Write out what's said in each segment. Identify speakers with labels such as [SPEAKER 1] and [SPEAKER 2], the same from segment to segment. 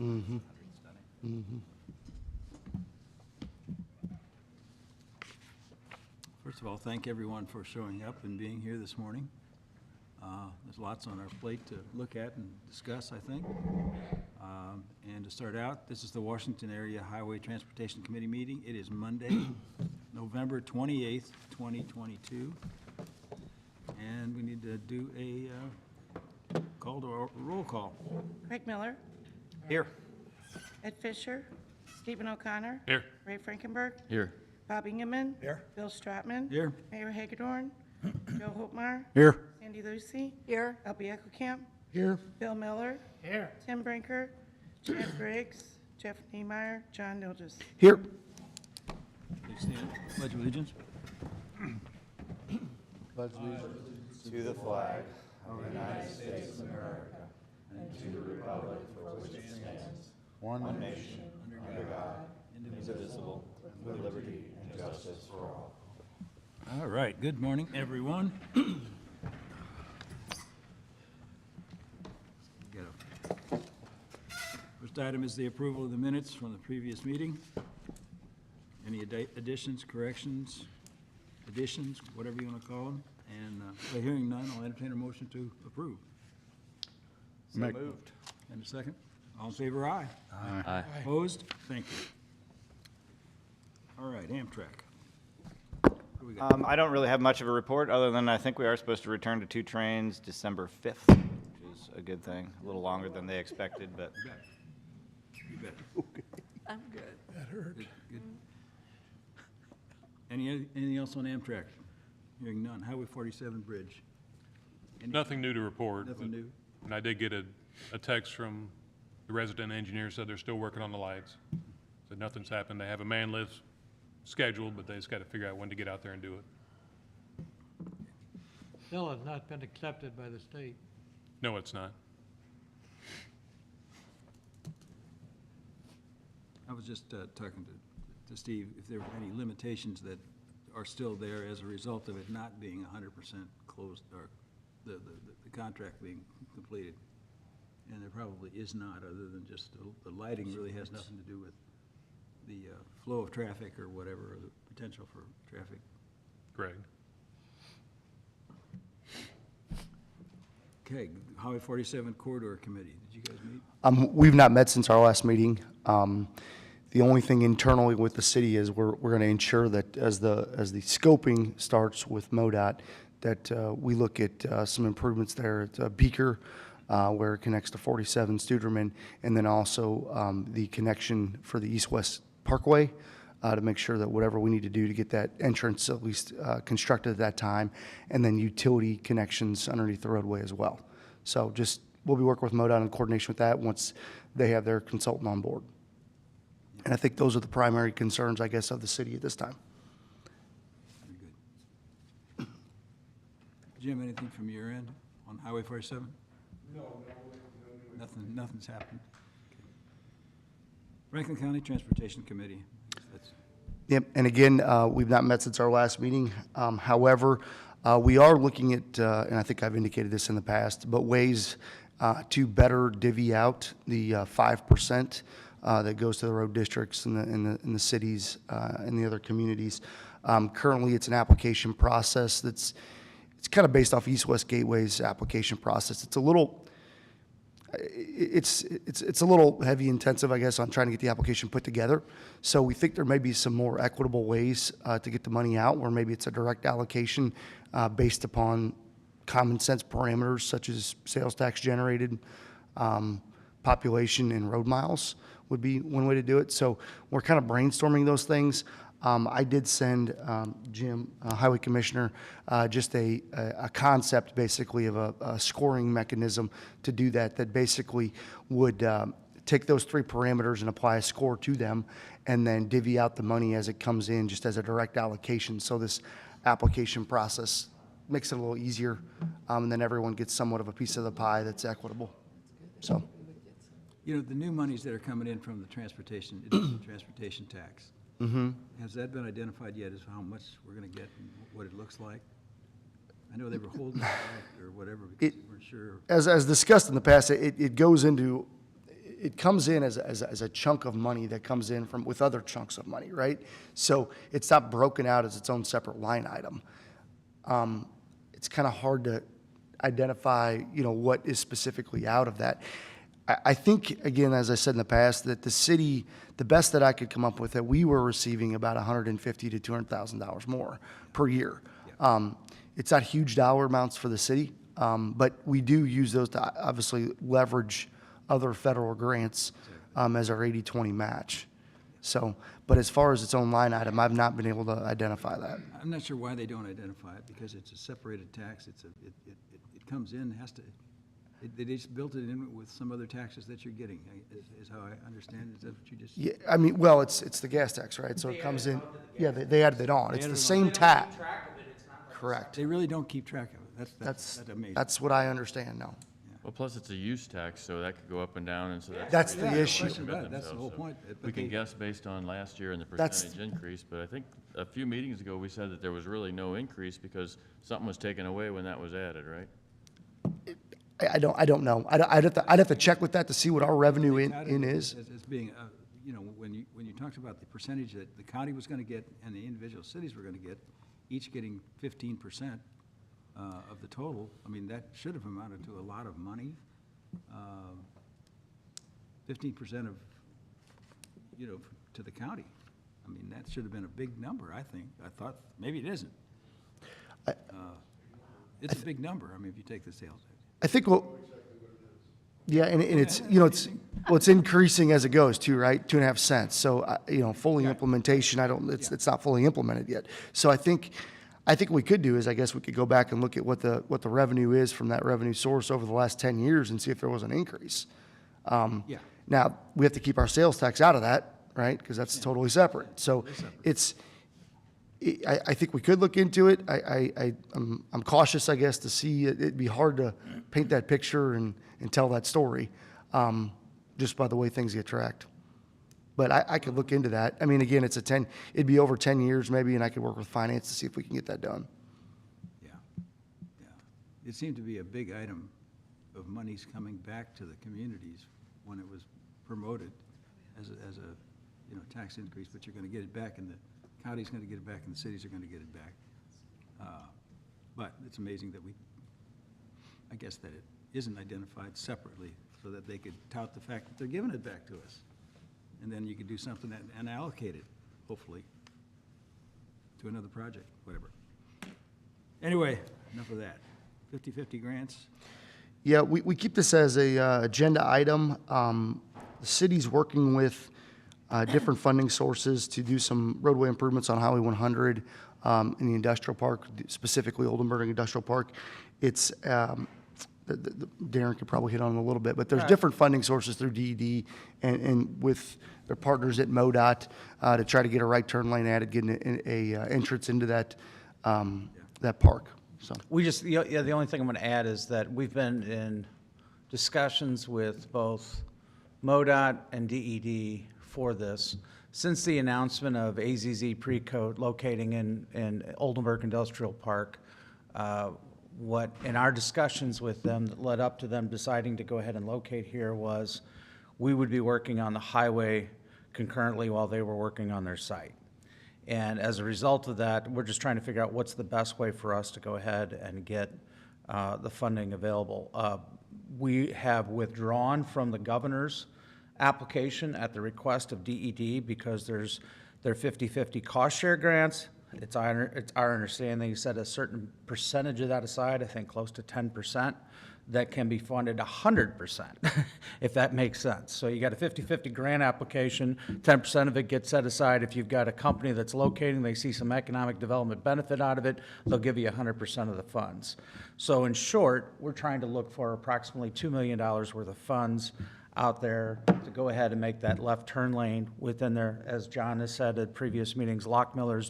[SPEAKER 1] Mm-hmm.
[SPEAKER 2] First of all, thank everyone for showing up and being here this morning. There's lots on our plate to look at and discuss, I think. And to start out, this is the Washington Area Highway Transportation Committee meeting. It is Monday, November 28th, 2022. And we need to do a call to a roll call.
[SPEAKER 3] Craig Miller,
[SPEAKER 2] Here.
[SPEAKER 3] Ed Fisher, Stephen O'Connor.
[SPEAKER 4] Here.
[SPEAKER 3] Ray Frankenberg,
[SPEAKER 4] Here.
[SPEAKER 3] Bob Ingeman.
[SPEAKER 1] Here.
[SPEAKER 3] Bill Stratman.
[SPEAKER 2] Here.
[SPEAKER 3] Mayor Hagedorn, Joe Hoopmeyer,
[SPEAKER 1] Here.
[SPEAKER 3] Sandy Lucy. Here. Elby Eckelkamp,
[SPEAKER 1] Here.
[SPEAKER 3] Bill Miller,
[SPEAKER 1] Here.
[SPEAKER 3] Tim Brinker, Chad Briggs, Jeff Niemeyer, John Nilges.
[SPEAKER 1] Here.
[SPEAKER 2] Please stand. Pledge of allegiance.
[SPEAKER 5] To the flag of the United States of America and to the republic for which it stands, one nation, under God, indivisible, with liberty and justice for all.
[SPEAKER 2] All right, good morning, everyone. First item is the approval of the minutes from the previous meeting. Any additions, corrections, additions, whatever you want to call them? And by hearing none, I'll entertain a motion to approve.
[SPEAKER 5] So moved.
[SPEAKER 2] And a second? All in favor, aye.
[SPEAKER 4] Aye.
[SPEAKER 2] Opposed? Thank you. All right, Amtrak. What do we got?
[SPEAKER 5] I don't really have much of a report, other than I think we are supposed to return to 2 trains December 5th, which is a good thing. A little longer than they expected, but
[SPEAKER 2] You bet. You bet.
[SPEAKER 3] I'm good.
[SPEAKER 2] Good, good. Anything else on Amtrak? Hearing none. Highway 47 bridge.
[SPEAKER 4] Nothing new to report.
[SPEAKER 2] Nothing new?
[SPEAKER 4] And I did get a text from the resident engineer, said they're still working on the lights. Said nothing's happened. They have a man lift scheduled, but they just got to figure out when to get out there and do it.
[SPEAKER 6] Still has not been accepted by the state.
[SPEAKER 4] No, it's not.
[SPEAKER 2] I was just talking to Steve, if there were any limitations that are still there as a result of it not being 100% closed, or the contract being completed. And there probably is not, other than just the lighting really has nothing to do with the flow of traffic or whatever, or the potential for traffic.
[SPEAKER 4] Greg.
[SPEAKER 2] Okay, Highway 47 Corridor Committee, did you guys meet?
[SPEAKER 1] We've not met since our last meeting. The only thing internally with the city is we're going to ensure that as the scoping starts with MoDOT, that we look at some improvements there at Beaker, where it connects to 47 Studerman, and then also the connection for the East-West Parkway to make sure that whatever we need to do to get that entrance at least constructed at that time, and then utility connections underneath the roadway as well. So just, we'll be working with MoDOT in coordination with that once they have their consultant on board. And I think those are the primary concerns, I guess, of the city at this time.
[SPEAKER 2] Very good. Jim, anything from your end on Highway 47? No. Nothing's happened. Okay. Franklin County Transportation Committee. I guess that's.
[SPEAKER 1] Yep, and again, we've not met since our last meeting. However, we are looking at, and I think I've indicated this in the past, but ways to better divvy out the 5% that goes to the road districts in the cities and the other communities. Currently, it's an application process it's kind of based off East-West Gateway's application process. It's a little heavy intensive, I guess, on trying to get the application put together. So we think there may be some more equitable ways to get the money out, where maybe it's a direct allocation based upon common sense parameters such as sales tax generated, population, and road miles would be one way to do it. So we're kind of brainstorming those things. I did send Jim, Highway Commissioner, just a concept basically of a scoring mechanism to do that basically would take those 3 parameters and apply a score to them, and then divvy out the money as it comes in just as a direct allocation. So this application process makes it a little easier, and then everyone gets somewhat of a piece of the pie that's equitable. So.
[SPEAKER 2] You know, the new monies that are coming in from the transportation tax.
[SPEAKER 1] Mm-hmm.
[SPEAKER 2] Has that been identified yet as how much we're going to get and what it looks like? I know they were holding it back or whatever because they weren't sure.
[SPEAKER 1] As discussed in the past, it goes into it comes in as a chunk of money that comes in from, with other chunks of money, right? So it's not broken out as its own separate line item. It's kind of hard to identify, what is specifically out of that. I think, again, as I said in the past, that the city, the best that I could come up with, that we were receiving about $150,000 to $200,000 more per year. It's not huge dollar amounts for the city, but we do use those to obviously leverage other federal grants as our 80-20 match. So, but as far as its own line item, I've not been able to identify that.
[SPEAKER 2] I'm not sure why they don't identify it, because it's a separated tax. It comes in, they just built it in with some other taxes that you're getting, is how I understand it. Is that what you just?
[SPEAKER 1] Yeah, I mean, well, it's the gas tax, right? So it comes in, yeah, they added it on. It's the same tax. Correct.
[SPEAKER 2] They really don't keep track of it. That's amazing.
[SPEAKER 1] That's what I understand now.
[SPEAKER 7] Well, plus it's a use tax, so that could go up and down, and so
[SPEAKER 1] That's the
[SPEAKER 2] Yeah, no
[SPEAKER 1] issue.
[SPEAKER 2] question about it. That's the whole
[SPEAKER 7] So
[SPEAKER 2] point.
[SPEAKER 7] We
[SPEAKER 2] But
[SPEAKER 7] can
[SPEAKER 2] they-
[SPEAKER 7] guess based on last year and the
[SPEAKER 1] That's-
[SPEAKER 7] percentage increase, but I think a few meetings ago, we said that there was really no increase because something was taken away when that was added, right?
[SPEAKER 1] I don't know. I'd have to check with that to see what our revenue
[SPEAKER 2] They
[SPEAKER 1] in
[SPEAKER 2] touted it
[SPEAKER 1] is.
[SPEAKER 2] As being, when you talked about the percentage that the county was going to get and the individual cities were going to get, each getting 15% of the total, I mean, that should have amounted to a lot of money. 15% of, to the county. I mean, that should have been a big number, I think. I thought, maybe it isn't. It's a big number, I mean, if you take the sales.
[SPEAKER 1] I think yeah, and it's, it's increasing as it goes too, right? 2.5 cents. So, fully implementation, it's not fully implemented yet. So I think what we could do is, I guess we could go back and look at what the revenue is from that revenue source over the last 10 years and see if there was an increase.
[SPEAKER 2] Yeah.
[SPEAKER 1] Now, we have to keep our sales tax out of that, right? Because that's totally separate. So I think we could look into it. I'm cautious, I guess, to see, it'd be hard to paint that picture and tell that story just by the way things get tracked. But I could look into that. I mean, again, it'd be over 10 years maybe, and I could work with finance to see if we can get that done.
[SPEAKER 2] Yeah, yeah. It seemed to be a big item of monies coming back to the communities when it was promoted as a tax increase, but you're going to get it back, and the county's going to get it back, and the cities are going to get it back. But it's amazing that I guess that it isn't identified separately so that they could tout the fact that they're giving it back to us. And then you could do something and allocate it, hopefully, to another project, whatever. Anyway, enough of that. 50/50 grants.
[SPEAKER 1] Yeah, we keep this as a agenda item. The city's working with different funding sources to do some roadway improvements on Highway 100 in the industrial park, specifically Oldenburg Industrial Park. It's Darren could probably hit on it a little bit, but there's different funding sources through DED and with their partners at MoDOT to try to get a right turn lane added, getting a entrance into that park. So
[SPEAKER 8] The only thing I'm going to add is that we've been in discussions with both MoDOT and DED for this. Since the announcement of AZZ Precoat locating in Oldenburg Industrial Park, what in our discussions with them that led up to them deciding to go ahead and locate here was we would be working on the highway concurrently while they were working on their site. And as a result of that, we're just trying to figure out what's the best way for us to go ahead and get the funding available. We have withdrawn from the governor's application at the request of DED because their 50/50 cost share grants. It's our understanding, he set a certain percentage of that aside, I think close to 10%, that can be funded 100%, if that makes sense. So you got a 50/50 grant application, 10% of it gets set aside. If you've got a company that's locating, they see some economic development benefit out of it, they'll give you 100% of the funds. So in short, we're trying to look for approximately $2 million worth of funds out there to go ahead and make that left turn lane within there. As John has said at previous meetings, Lockmiller's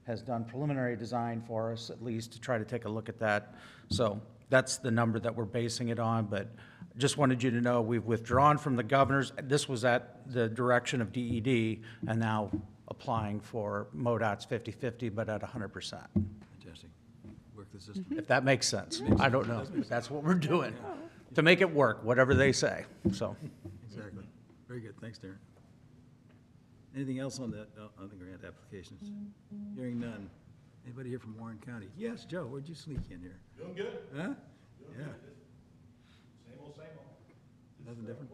[SPEAKER 8] has done preliminary design for us, at least, to try to take a look at that. So that's the number that we're basing it on, but just wanted you to know we've withdrawn from the governor's. This was at the direction of DED, and now applying for MoDOT's 50/50, but at 100%.
[SPEAKER 2] Fantastic. Work the system.
[SPEAKER 8] If that makes sense. I don't know, but that's what we're doing, to make it work, whatever they say, so.
[SPEAKER 2] Very good, thanks, Darren. Anything else on that, on the grant applications? Hearing none. Anybody here from Warren County? Yes, Joe, where'd you sneak in here?
[SPEAKER 9] Doing good.
[SPEAKER 2] Huh? Yeah,
[SPEAKER 9] Same old, same old.
[SPEAKER 2] nothing different?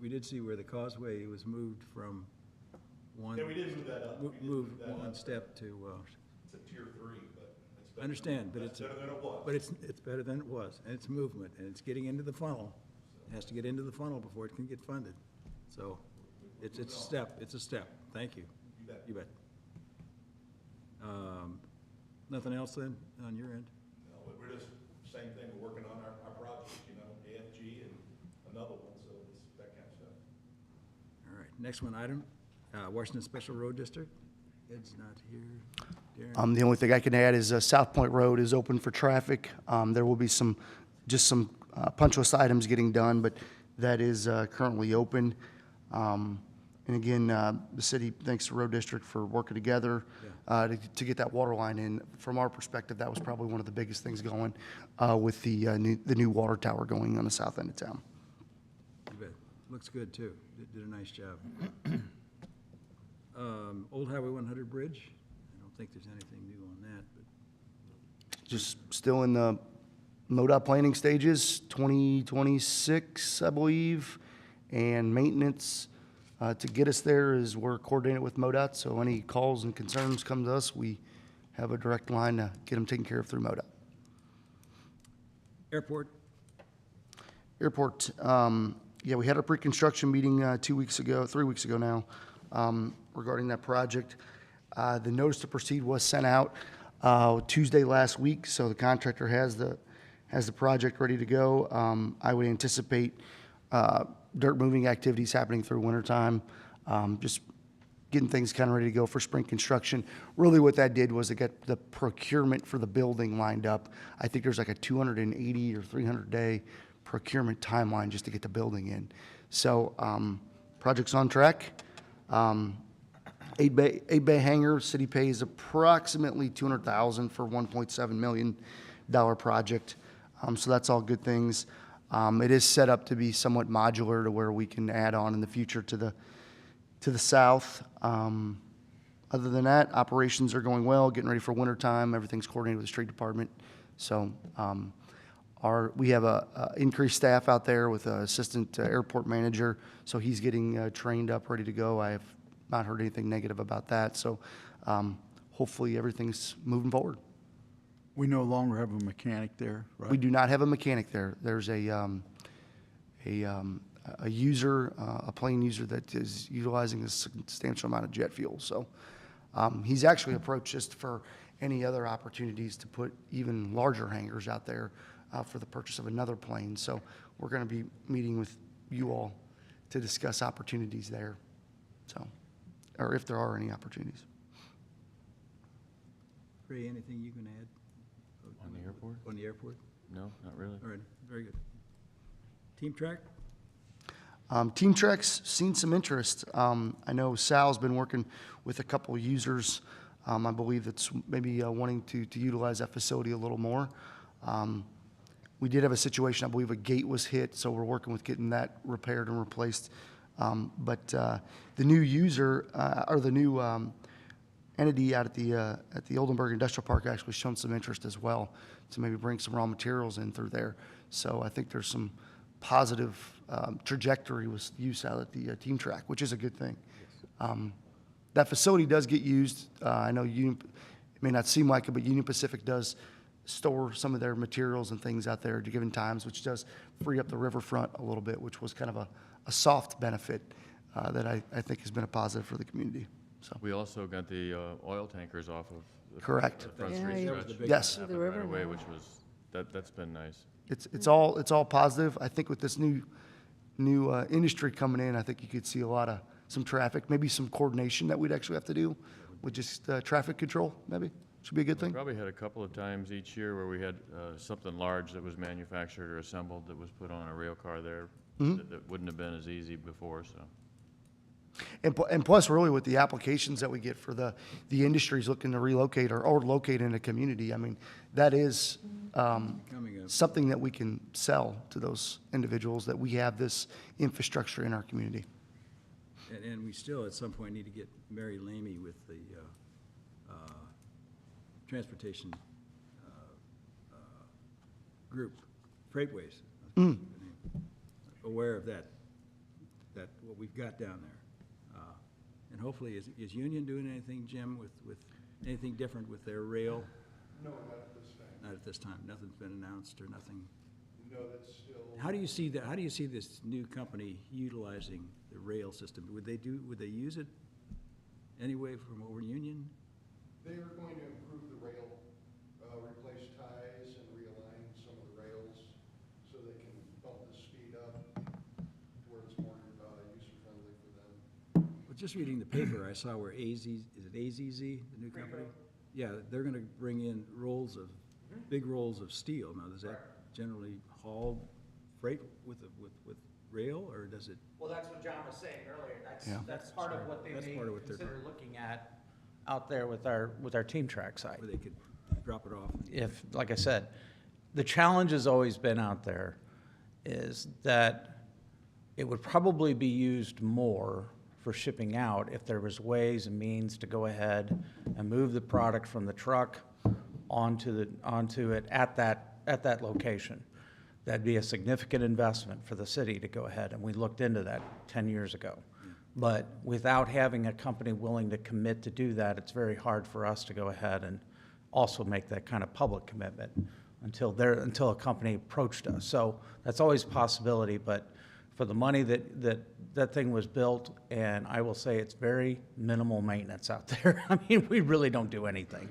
[SPEAKER 2] We did see where the causeway was moved from one.
[SPEAKER 9] Yeah, we did move that up. We did
[SPEAKER 2] Moved
[SPEAKER 9] move that
[SPEAKER 2] one
[SPEAKER 9] up.
[SPEAKER 2] step to,
[SPEAKER 9] It's a tier 3, but it's better.
[SPEAKER 2] I understand, but
[SPEAKER 9] That's
[SPEAKER 2] it's.
[SPEAKER 9] better than it was.
[SPEAKER 2] But it's better than it was, and it's movement, and it's getting into the funnel. It has to get into the funnel before it can get funded. So, it's a step, it's a step. Thank you.
[SPEAKER 9] You bet.
[SPEAKER 2] You bet. Nothing else then, on your end?
[SPEAKER 9] No, we're just, same thing, we're working on our projects, you know, AFG and another one, so it's that kind of stuff.
[SPEAKER 2] All right, next one item, Washington Special Road District. Ed's not here. Darren?
[SPEAKER 1] The only thing I can add is South Point Road is open for traffic. There will be some punch list items getting done, but that is currently open. And again, the city thanks the road district for working together to get that water line in. From our perspective, that was probably one of the biggest things going with the new water tower going on the south end of town.
[SPEAKER 2] You bet. Looks good, too. Did a nice job. Old Highway 100 Bridge, I don't think there's anything new on that, but
[SPEAKER 1] Just still in the MoDOT planning stages, 2026, I believe, and maintenance to get us there is we're coordinated with MoDOT, so any calls and concerns come to us, we have a direct line to get them taken care of through MoDOT.
[SPEAKER 2] Airport,
[SPEAKER 1] Airport, yeah, we had a pre-construction meeting 3 weeks ago now, regarding that project. The notice to proceed was sent out Tuesday last week, so the contractor has the project ready to go. I would anticipate dirt moving activities happening through wintertime, just getting things kind of ready to go for spring construction. Really what that did was it got the procurement for the building lined up. I think there's like a 280 or 300-day procurement timeline just to get the building in. So project's on track. 8-bay hangar, city pays approximately $200,000 for $1.7 million project. So that's all good things. It is set up to be somewhat modular to where we can add on in the future to the south. Other than that, operations are going well, getting ready for winter time. Everything's coordinated with the street department. So we have a increased staff out there with an assistant airport manager. So he's getting trained up, ready to go. I have not heard anything negative about that. So hopefully everything's moving forward.
[SPEAKER 10] We no longer have a mechanic there, right?
[SPEAKER 1] We do not have a mechanic there. There's a user, a plane user that is utilizing a substantial amount of jet fuel. So he's actually approached us for any other opportunities to put even larger hangars out there for the purchase of another plane. So we're going to be meeting with you all to discuss opportunities there. So, or if there are any opportunities.
[SPEAKER 2] Ray, anything you can add?
[SPEAKER 7] On the airport?
[SPEAKER 2] On the airport?
[SPEAKER 7] No, not really.
[SPEAKER 2] All right, very good. Team Track?
[SPEAKER 1] Team Trek's seen some interest. I know Sal's been working with a couple users. I believe that's maybe wanting to utilize that facility a little more. We did have a situation, I believe a gate was hit, so we're working with getting that repaired and replaced. But the new user, or the new entity out at the Oldenburg Industrial Park actually shown some interest as well to maybe bring some raw materials in through there. So I think there's some positive trajectory with use out at the Team Track, which is a good thing. That facility does get used. I know it may not seem like it, but Union Pacific does store some of their materials and things out there at given times, which does free up the riverfront a little bit, which was kind of a soft benefit that I think has been a positive for the community. So
[SPEAKER 7] We also got the oil tankers off of the
[SPEAKER 1] Correct.
[SPEAKER 7] the Front
[SPEAKER 3] Yeah,
[SPEAKER 7] Street
[SPEAKER 3] you-
[SPEAKER 7] stretch.
[SPEAKER 1] Yes.
[SPEAKER 7] Happened
[SPEAKER 3] The
[SPEAKER 7] right
[SPEAKER 3] river
[SPEAKER 7] away,
[SPEAKER 3] now.
[SPEAKER 7] which was, that's been nice.
[SPEAKER 1] it's all positive. I think with this new industry coming in, I think you could see some traffic, maybe some coordination that we'd actually have to do with just traffic control, maybe. Should be a good
[SPEAKER 7] We
[SPEAKER 1] thing.
[SPEAKER 7] probably had a couple of times each year where we had something large that was manufactured or assembled that was put on a rail car there that wouldn't have been as easy before, so.
[SPEAKER 1] And plus, really, with the applications that we get for the industries looking to relocate or locate in a community, I mean, that is
[SPEAKER 2] Becoming a,
[SPEAKER 1] something that we can sell to those individuals, that we have this infrastructure in our community.
[SPEAKER 2] and we still at some point need to get Mary Lamey with the transportation group, Freightways. Aware of that, what we've got down there. And hopefully, is Union doing anything, Jim, with anything different with their rail?
[SPEAKER 11] No, not at this time.
[SPEAKER 2] Not at this time. Nothing's been announced or nothing.
[SPEAKER 11] No, that's still.
[SPEAKER 2] How do you see that, how do you see this new company utilizing the rail system? Would they use it anyway from over Union?
[SPEAKER 11] They are going to improve the rail, replace ties and realign some of the rails so they can bump the speed up to where it's more user-friendly for them.
[SPEAKER 2] Well, just reading the paper, I saw where is it AZZ, the new company? Yeah, they're gonna bring in big rolls of steel. Now, does that generally haul freight with rail, or does it?
[SPEAKER 8] Well, that's what John was saying earlier.
[SPEAKER 1] Yeah.
[SPEAKER 8] That's part of what they
[SPEAKER 2] That's
[SPEAKER 8] may
[SPEAKER 2] part of what they're-
[SPEAKER 8] consider looking at out there with our team track site.
[SPEAKER 2] Where they could drop it off?
[SPEAKER 8] If, like I said, the challenge has always been out there is that it would probably be used more for shipping out if there was ways and means to go ahead and move the product from the truck onto it at that location. That'd be a significant investment for the city to go ahead, and we looked into that 10 years ago. But without having a company willing to commit to do that, it's very hard for us to go ahead and also make that kind of public commitment until a company approached us. So that's always a possibility, but for the money that thing was built, and I will say it's very minimal maintenance out there. I mean, we really don't do anything,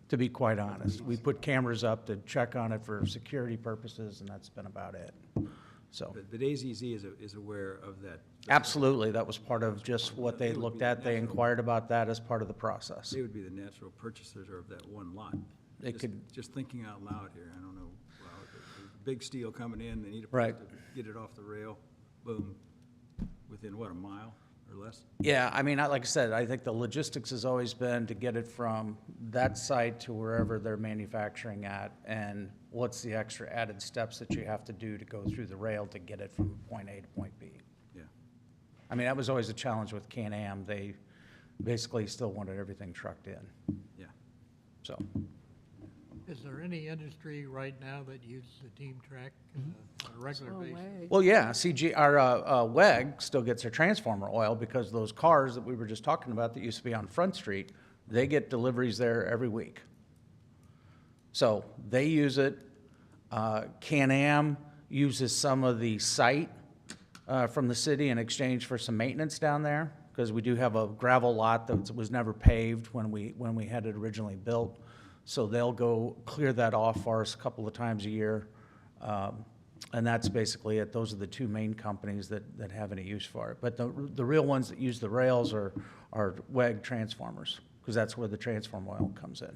[SPEAKER 8] to be quite honest. We put cameras up to check on it for security purposes, and that's been about it. So,
[SPEAKER 2] But AZZ is aware of that.
[SPEAKER 8] absolutely, that was part of just what they looked at. They inquired about that as part of the process.
[SPEAKER 2] They would be the natural purchasers of that one lot.
[SPEAKER 8] They
[SPEAKER 2] Just-
[SPEAKER 8] could-
[SPEAKER 2] Just thinking out loud here, I don't know, well, the big steel coming in, they need a
[SPEAKER 8] Right.
[SPEAKER 2] place to get it off the rail, boom, within what, a mile or less?
[SPEAKER 8] Yeah, I mean, like I said, I think the logistics has always been to get it from that site to wherever they're manufacturing at, and what's the extra added steps that you have to do to go through the rail to get it from point A to point B.
[SPEAKER 2] Yeah.
[SPEAKER 8] I mean, that was always a challenge with Can-Am. They basically still wanted everything trucked in,
[SPEAKER 2] Yeah.
[SPEAKER 8] so.
[SPEAKER 6] Is there any industry right now that uses the team track on a regular basis?
[SPEAKER 8] Well, yeah, WEG still gets their transformer oil because those cars that we were just talking about that used to be on Front Street, they get deliveries there every week. So they use it. Can-Am uses some of the site from the city in exchange for some maintenance down there, because we do have a gravel lot that was never paved when we had it originally built. So they'll go clear that off for us a couple of times a year. And that's basically it. Those are the two main companies that have any use for it. But the real ones that use the rails are WEG transformers, because that's where the transform oil comes in.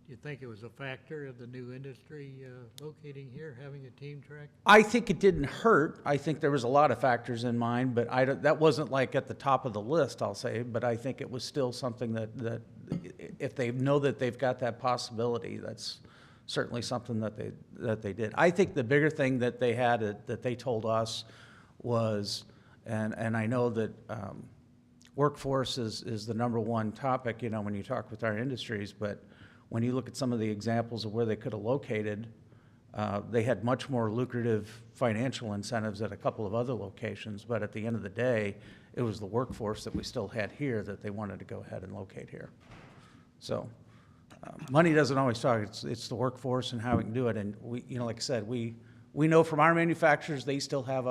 [SPEAKER 6] Do you think it was a factor of the new industry locating here, having a team track?
[SPEAKER 8] I think it didn't hurt. I think there was a lot of factors in mind, but that wasn't like at the top of the list, I'll say. But I think it was still something that if they know that they've got that possibility, that's certainly something that they did. I think the bigger thing that they had, that they told us was, and I know that workforce is the number one topic, when you talk with our industries, but when you look at some of the examples of where they could have located, they had much more lucrative financial incentives at a couple of other locations, but at the end of the day, it was the workforce that we still had here that they wanted to go ahead and locate here. So, money doesn't always talk, it's the workforce and how we can do it, and we, like I said, we know from our manufacturers, they still have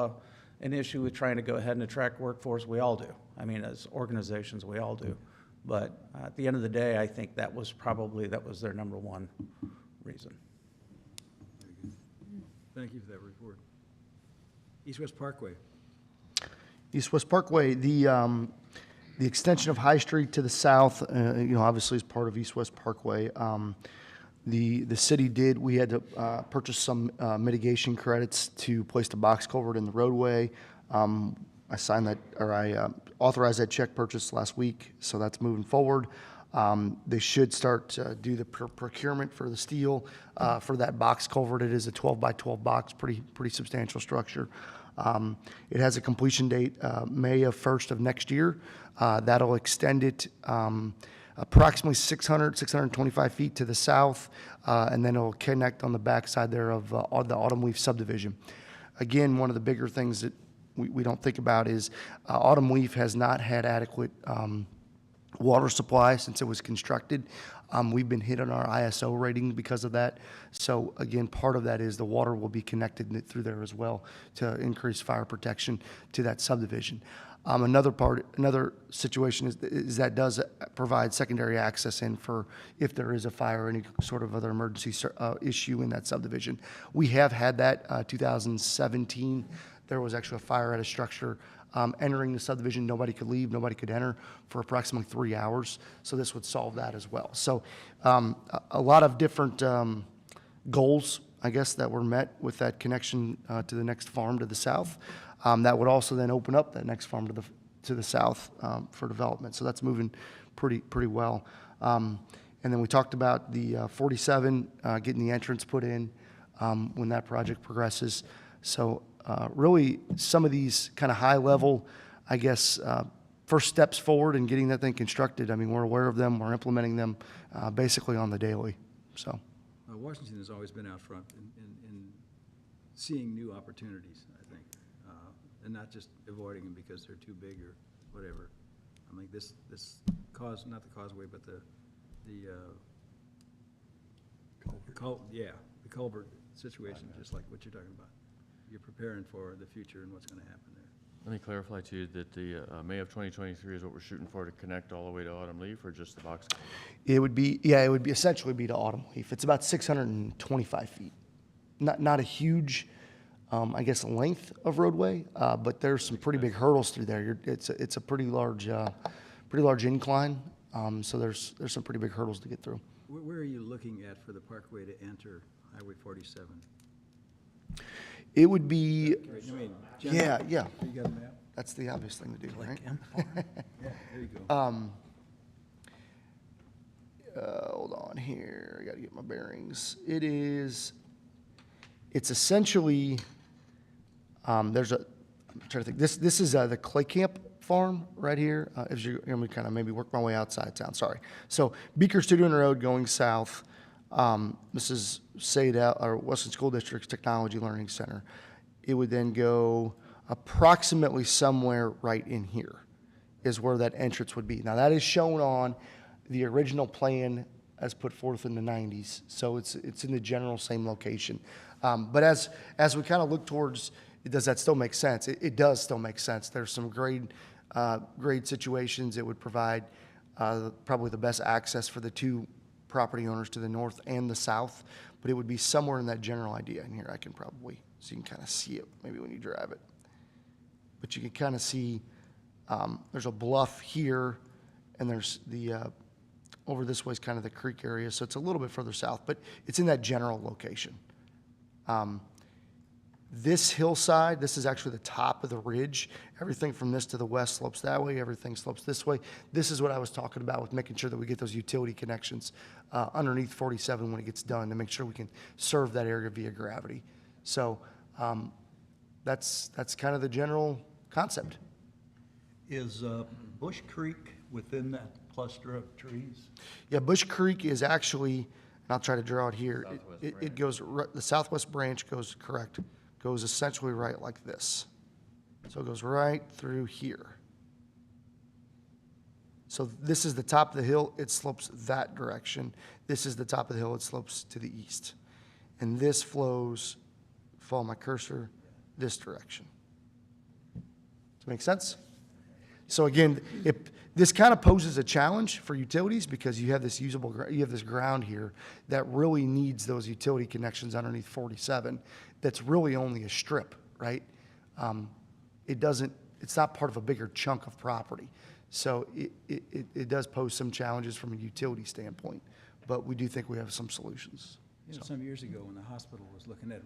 [SPEAKER 8] an issue with trying to go ahead and attract workforce. We all do. I mean, as organizations, we all do. But at the end of the day, I think that was their number one reason.
[SPEAKER 2] Very good. Thank you for that report. East-West Parkway.
[SPEAKER 1] East-West Parkway, the extension of High Street to the south, obviously is part of East-West Parkway. The city we had to purchase some mitigation credits to place the box culvert in the roadway. I authorized that check purchase last week, so that's moving forward. They should start to do the procurement for the steel for that box culvert. It is a 12 by 12 box, pretty substantial structure. It has a completion date May of 1st of next year. That'll extend it approximately 625 feet to the south, and then it'll connect on the backside there of the Autumn Leaf subdivision. Again, one of the bigger things that we don't think about is Autumn Leaf has not had adequate water supply since it was constructed. We've been hit on our ISO rating because of that. So again, part of that is the water will be connected through there as well to increase fire protection to that subdivision. Another situation is that does provide secondary access in for if there is a fire or any sort of other emergency issue in that subdivision. We have had that 2017. There was actually a fire at a structure entering the subdivision. Nobody could leave, nobody could enter for approximately 3 hours. So this would solve that as well. So a lot of different goals, I guess, that were met with that connection to the next farm to the south. That would also then open up that next farm to the south for development. So that's moving pretty well. And then we talked about the 47, getting the entrance put in when that project progresses. So really, some of these kind of high level, I guess, first steps forward in getting that thing constructed. I mean, we're aware of them. We're implementing them basically on the daily. So
[SPEAKER 2] Washington has always been out front in seeing new opportunities, I think, and not just avoiding them because they're too big or whatever. I mean, this not the causeway, but the culvert situation, just like what you're talking about. You're preparing for the future and what's going to happen there.
[SPEAKER 7] Let me clarify to you that the May of 2023 is what we're shooting for to connect all the way to Autumn Leaf, or just the box culvert?
[SPEAKER 1] it would be essentially be to Autumn Leaf. It's about 625 feet. Not a huge, I guess, length of roadway, but there's some pretty big hurdles through there. It's a pretty large incline, so there's some pretty big hurdles to get through.
[SPEAKER 2] Where are you looking at for the parkway to enter Highway 47?
[SPEAKER 1] It would be,
[SPEAKER 2] I mean,
[SPEAKER 1] yeah.
[SPEAKER 2] You got a map?
[SPEAKER 1] That's the obvious thing to do, right?
[SPEAKER 2] Yeah, there you go.
[SPEAKER 1] Hold on here. I got to get my bearings. It's essentially, I'm trying to think. This is the Clay Camp farm right here. As you, I'm gonna kind of maybe work my way outside town. Sorry. So Beaker Student Road going south. This is SADA, or Western School District's Technology Learning Center. It would then go approximately somewhere right in here is where that entrance would be. Now that is shown on the original plan as put forth in the 90s. So it's in the general same location. But as we kind of look towards, does that still make sense? It does still make sense. There's some grade situations. It would provide probably the best access for the two property owners to the north and the south, but it would be somewhere in that general idea. And here I can probably, so you can kind of see it maybe when you drive it. But you can kind of see there's a bluff here, and there's the, over this way is kind of the creek area, so it's a little bit further south, but it's in that general location. This hillside, this is actually the top of the ridge. Everything from this to the west slopes that way, everything slopes this way. This is what I was talking about with making sure that we get those utility connections underneath 47 when it gets done to make sure we can serve that area via gravity. So that's kind of the general concept.
[SPEAKER 12] Is Bush Creek within that cluster of trees?
[SPEAKER 1] Yeah, Bush Creek is actually, and I'll try to draw it here. It goes, the southwest branch goes, correct, goes essentially right like this. So it goes right through here. So this is the top of the hill, it slopes that direction. This is the top of the hill, it slopes to the east. And this flows, follow my cursor, this direction. Does that make sense? So again, this kind of poses a challenge for utilities because you have this you have this ground here that really needs those utility connections underneath 47. That's really only a strip, right? It's not part of a bigger chunk of property. So it does pose some challenges from a utility standpoint, but we do think we have some solutions.
[SPEAKER 2] You know, some years ago when the hospital was looking at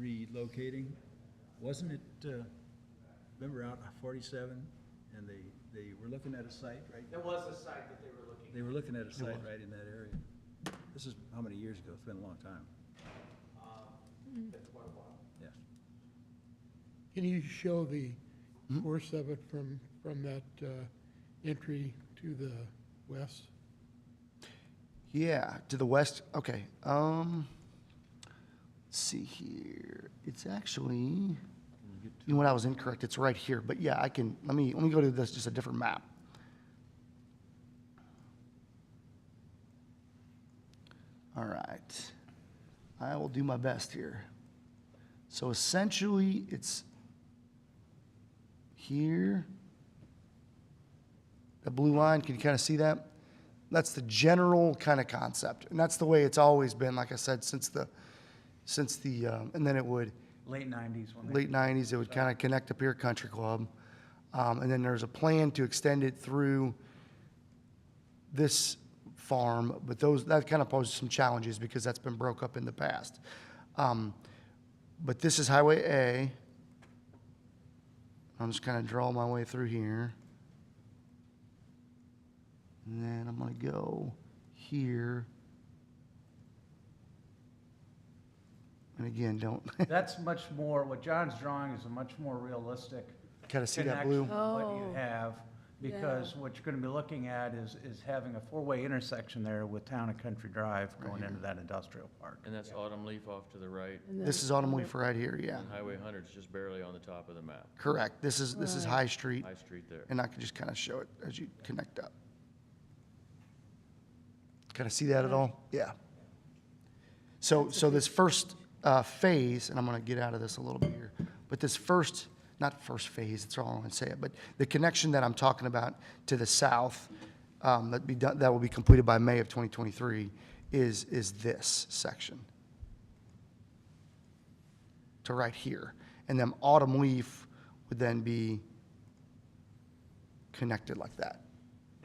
[SPEAKER 2] relocating, wasn't it, remember out 47 and they were looking at a site, right?
[SPEAKER 8] There was a site that they were looking at.
[SPEAKER 2] They were looking at a site right in that area. This is how many years ago? It's been a long time.
[SPEAKER 8] Been quite a while.
[SPEAKER 2] Yes.
[SPEAKER 6] Can you show the course of it from that entry to the west?
[SPEAKER 1] Yeah, to the west, okay. Let's see here. It's actually, you know what, I was incorrect. It's right here, but yeah, I can, let me go to this, just a different map. All right. I will do my best here. So essentially, it's here. The blue line, can you kind of see that? That's the general kind of concept, and that's the way it's always been, like I said, since the, and then it would,
[SPEAKER 8] Late 90s when they.
[SPEAKER 1] late 90s, it would kind of connect up here, Country Club. And then there's a plan to extend it through this farm, but that kind of poses some challenges because that's been broke up in the past. But this is Highway A. I'm just kind of drawing my way through here. And then I'm going to go here. And again, don't
[SPEAKER 8] That's much more, what John's drawing is a much more realistic
[SPEAKER 1] kind of see that
[SPEAKER 8] connection
[SPEAKER 1] blue.
[SPEAKER 8] than what you have, because what you're gonna be looking at is having a four-way intersection there with Town and Country Drive going into that industrial park.
[SPEAKER 7] And that's Autumn Leaf off to the right,
[SPEAKER 1] This is Autumn Leaf right here, yeah.
[SPEAKER 7] and Highway 100's just barely on the top of the map.
[SPEAKER 1] Correct. This is High Street,
[SPEAKER 7] High Street there.
[SPEAKER 1] and I can just kind of show it as you connect up. Kind of see that at all? Yeah. So this first phase, and I'm going to get out of this a little bit here, but this first, not first phase, that's all I'm going to say it, but the connection that I'm talking about to the south, that will be completed by May of 2023, is this section to right here. And then Autumn Leaf would then be connected like that.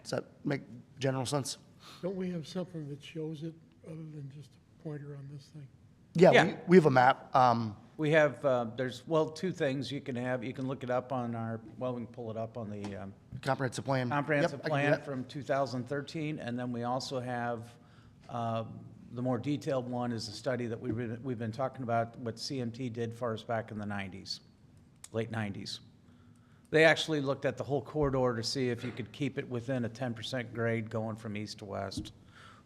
[SPEAKER 1] Does that make general sense?
[SPEAKER 6] Don't we have something that shows it other than just a pointer on this thing?
[SPEAKER 1] Yeah,
[SPEAKER 8] Yeah.
[SPEAKER 1] we have a map.
[SPEAKER 8] We have, there's, well, two things you can have. You can look it up on our, well, we can pull it up on the
[SPEAKER 1] Comprehensive plan.
[SPEAKER 8] comprehensive
[SPEAKER 1] Yep, I can do
[SPEAKER 8] plan
[SPEAKER 1] that.
[SPEAKER 8] from 2013. And then we also have, the more detailed one is a study that we've been talking about, what CMT did for us back in the 90s, late 90s. They actually looked at the whole corridor to see if you could keep it within a 10% grade going from east to west.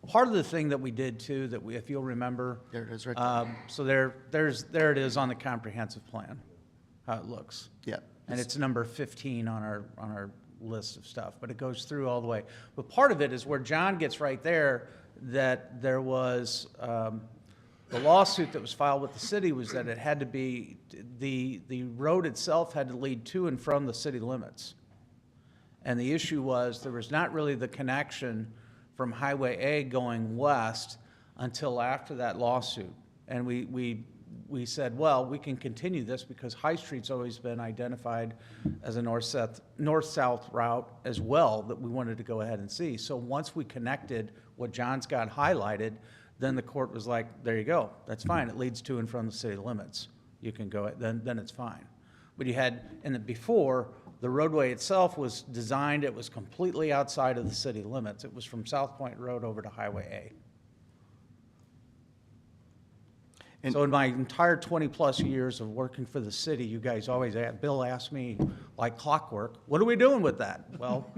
[SPEAKER 8] Part of the thing that we did too, that we, if you'll remember.
[SPEAKER 1] There it is right there.
[SPEAKER 8] So there it is on the comprehensive plan, how it looks.
[SPEAKER 1] Yeah.
[SPEAKER 8] And it's number 15 on our list of stuff, but it goes through all the way. But part of it is where John gets right there, that there was, the lawsuit that was filed with the city was that it had to be, the road itself had to lead to and from the city limits. And the issue was there was not really the connection from Highway A going west until after that lawsuit. And we said, well, we can continue this because High Street's always been identified as a north-south route as well that we wanted to go ahead and see. So once we connected what John's got highlighted, then the court was like, there you go, that's fine. It leads to and from the city limits. You can go, then it's fine. But you had, before, the roadway itself was designed, it was completely outside of the city limits. It was from South Point Road over to Highway A. So in my entire 20-plus years of working for the city, you guys always, Bill asked me, like clockwork, what are we doing with that? Well,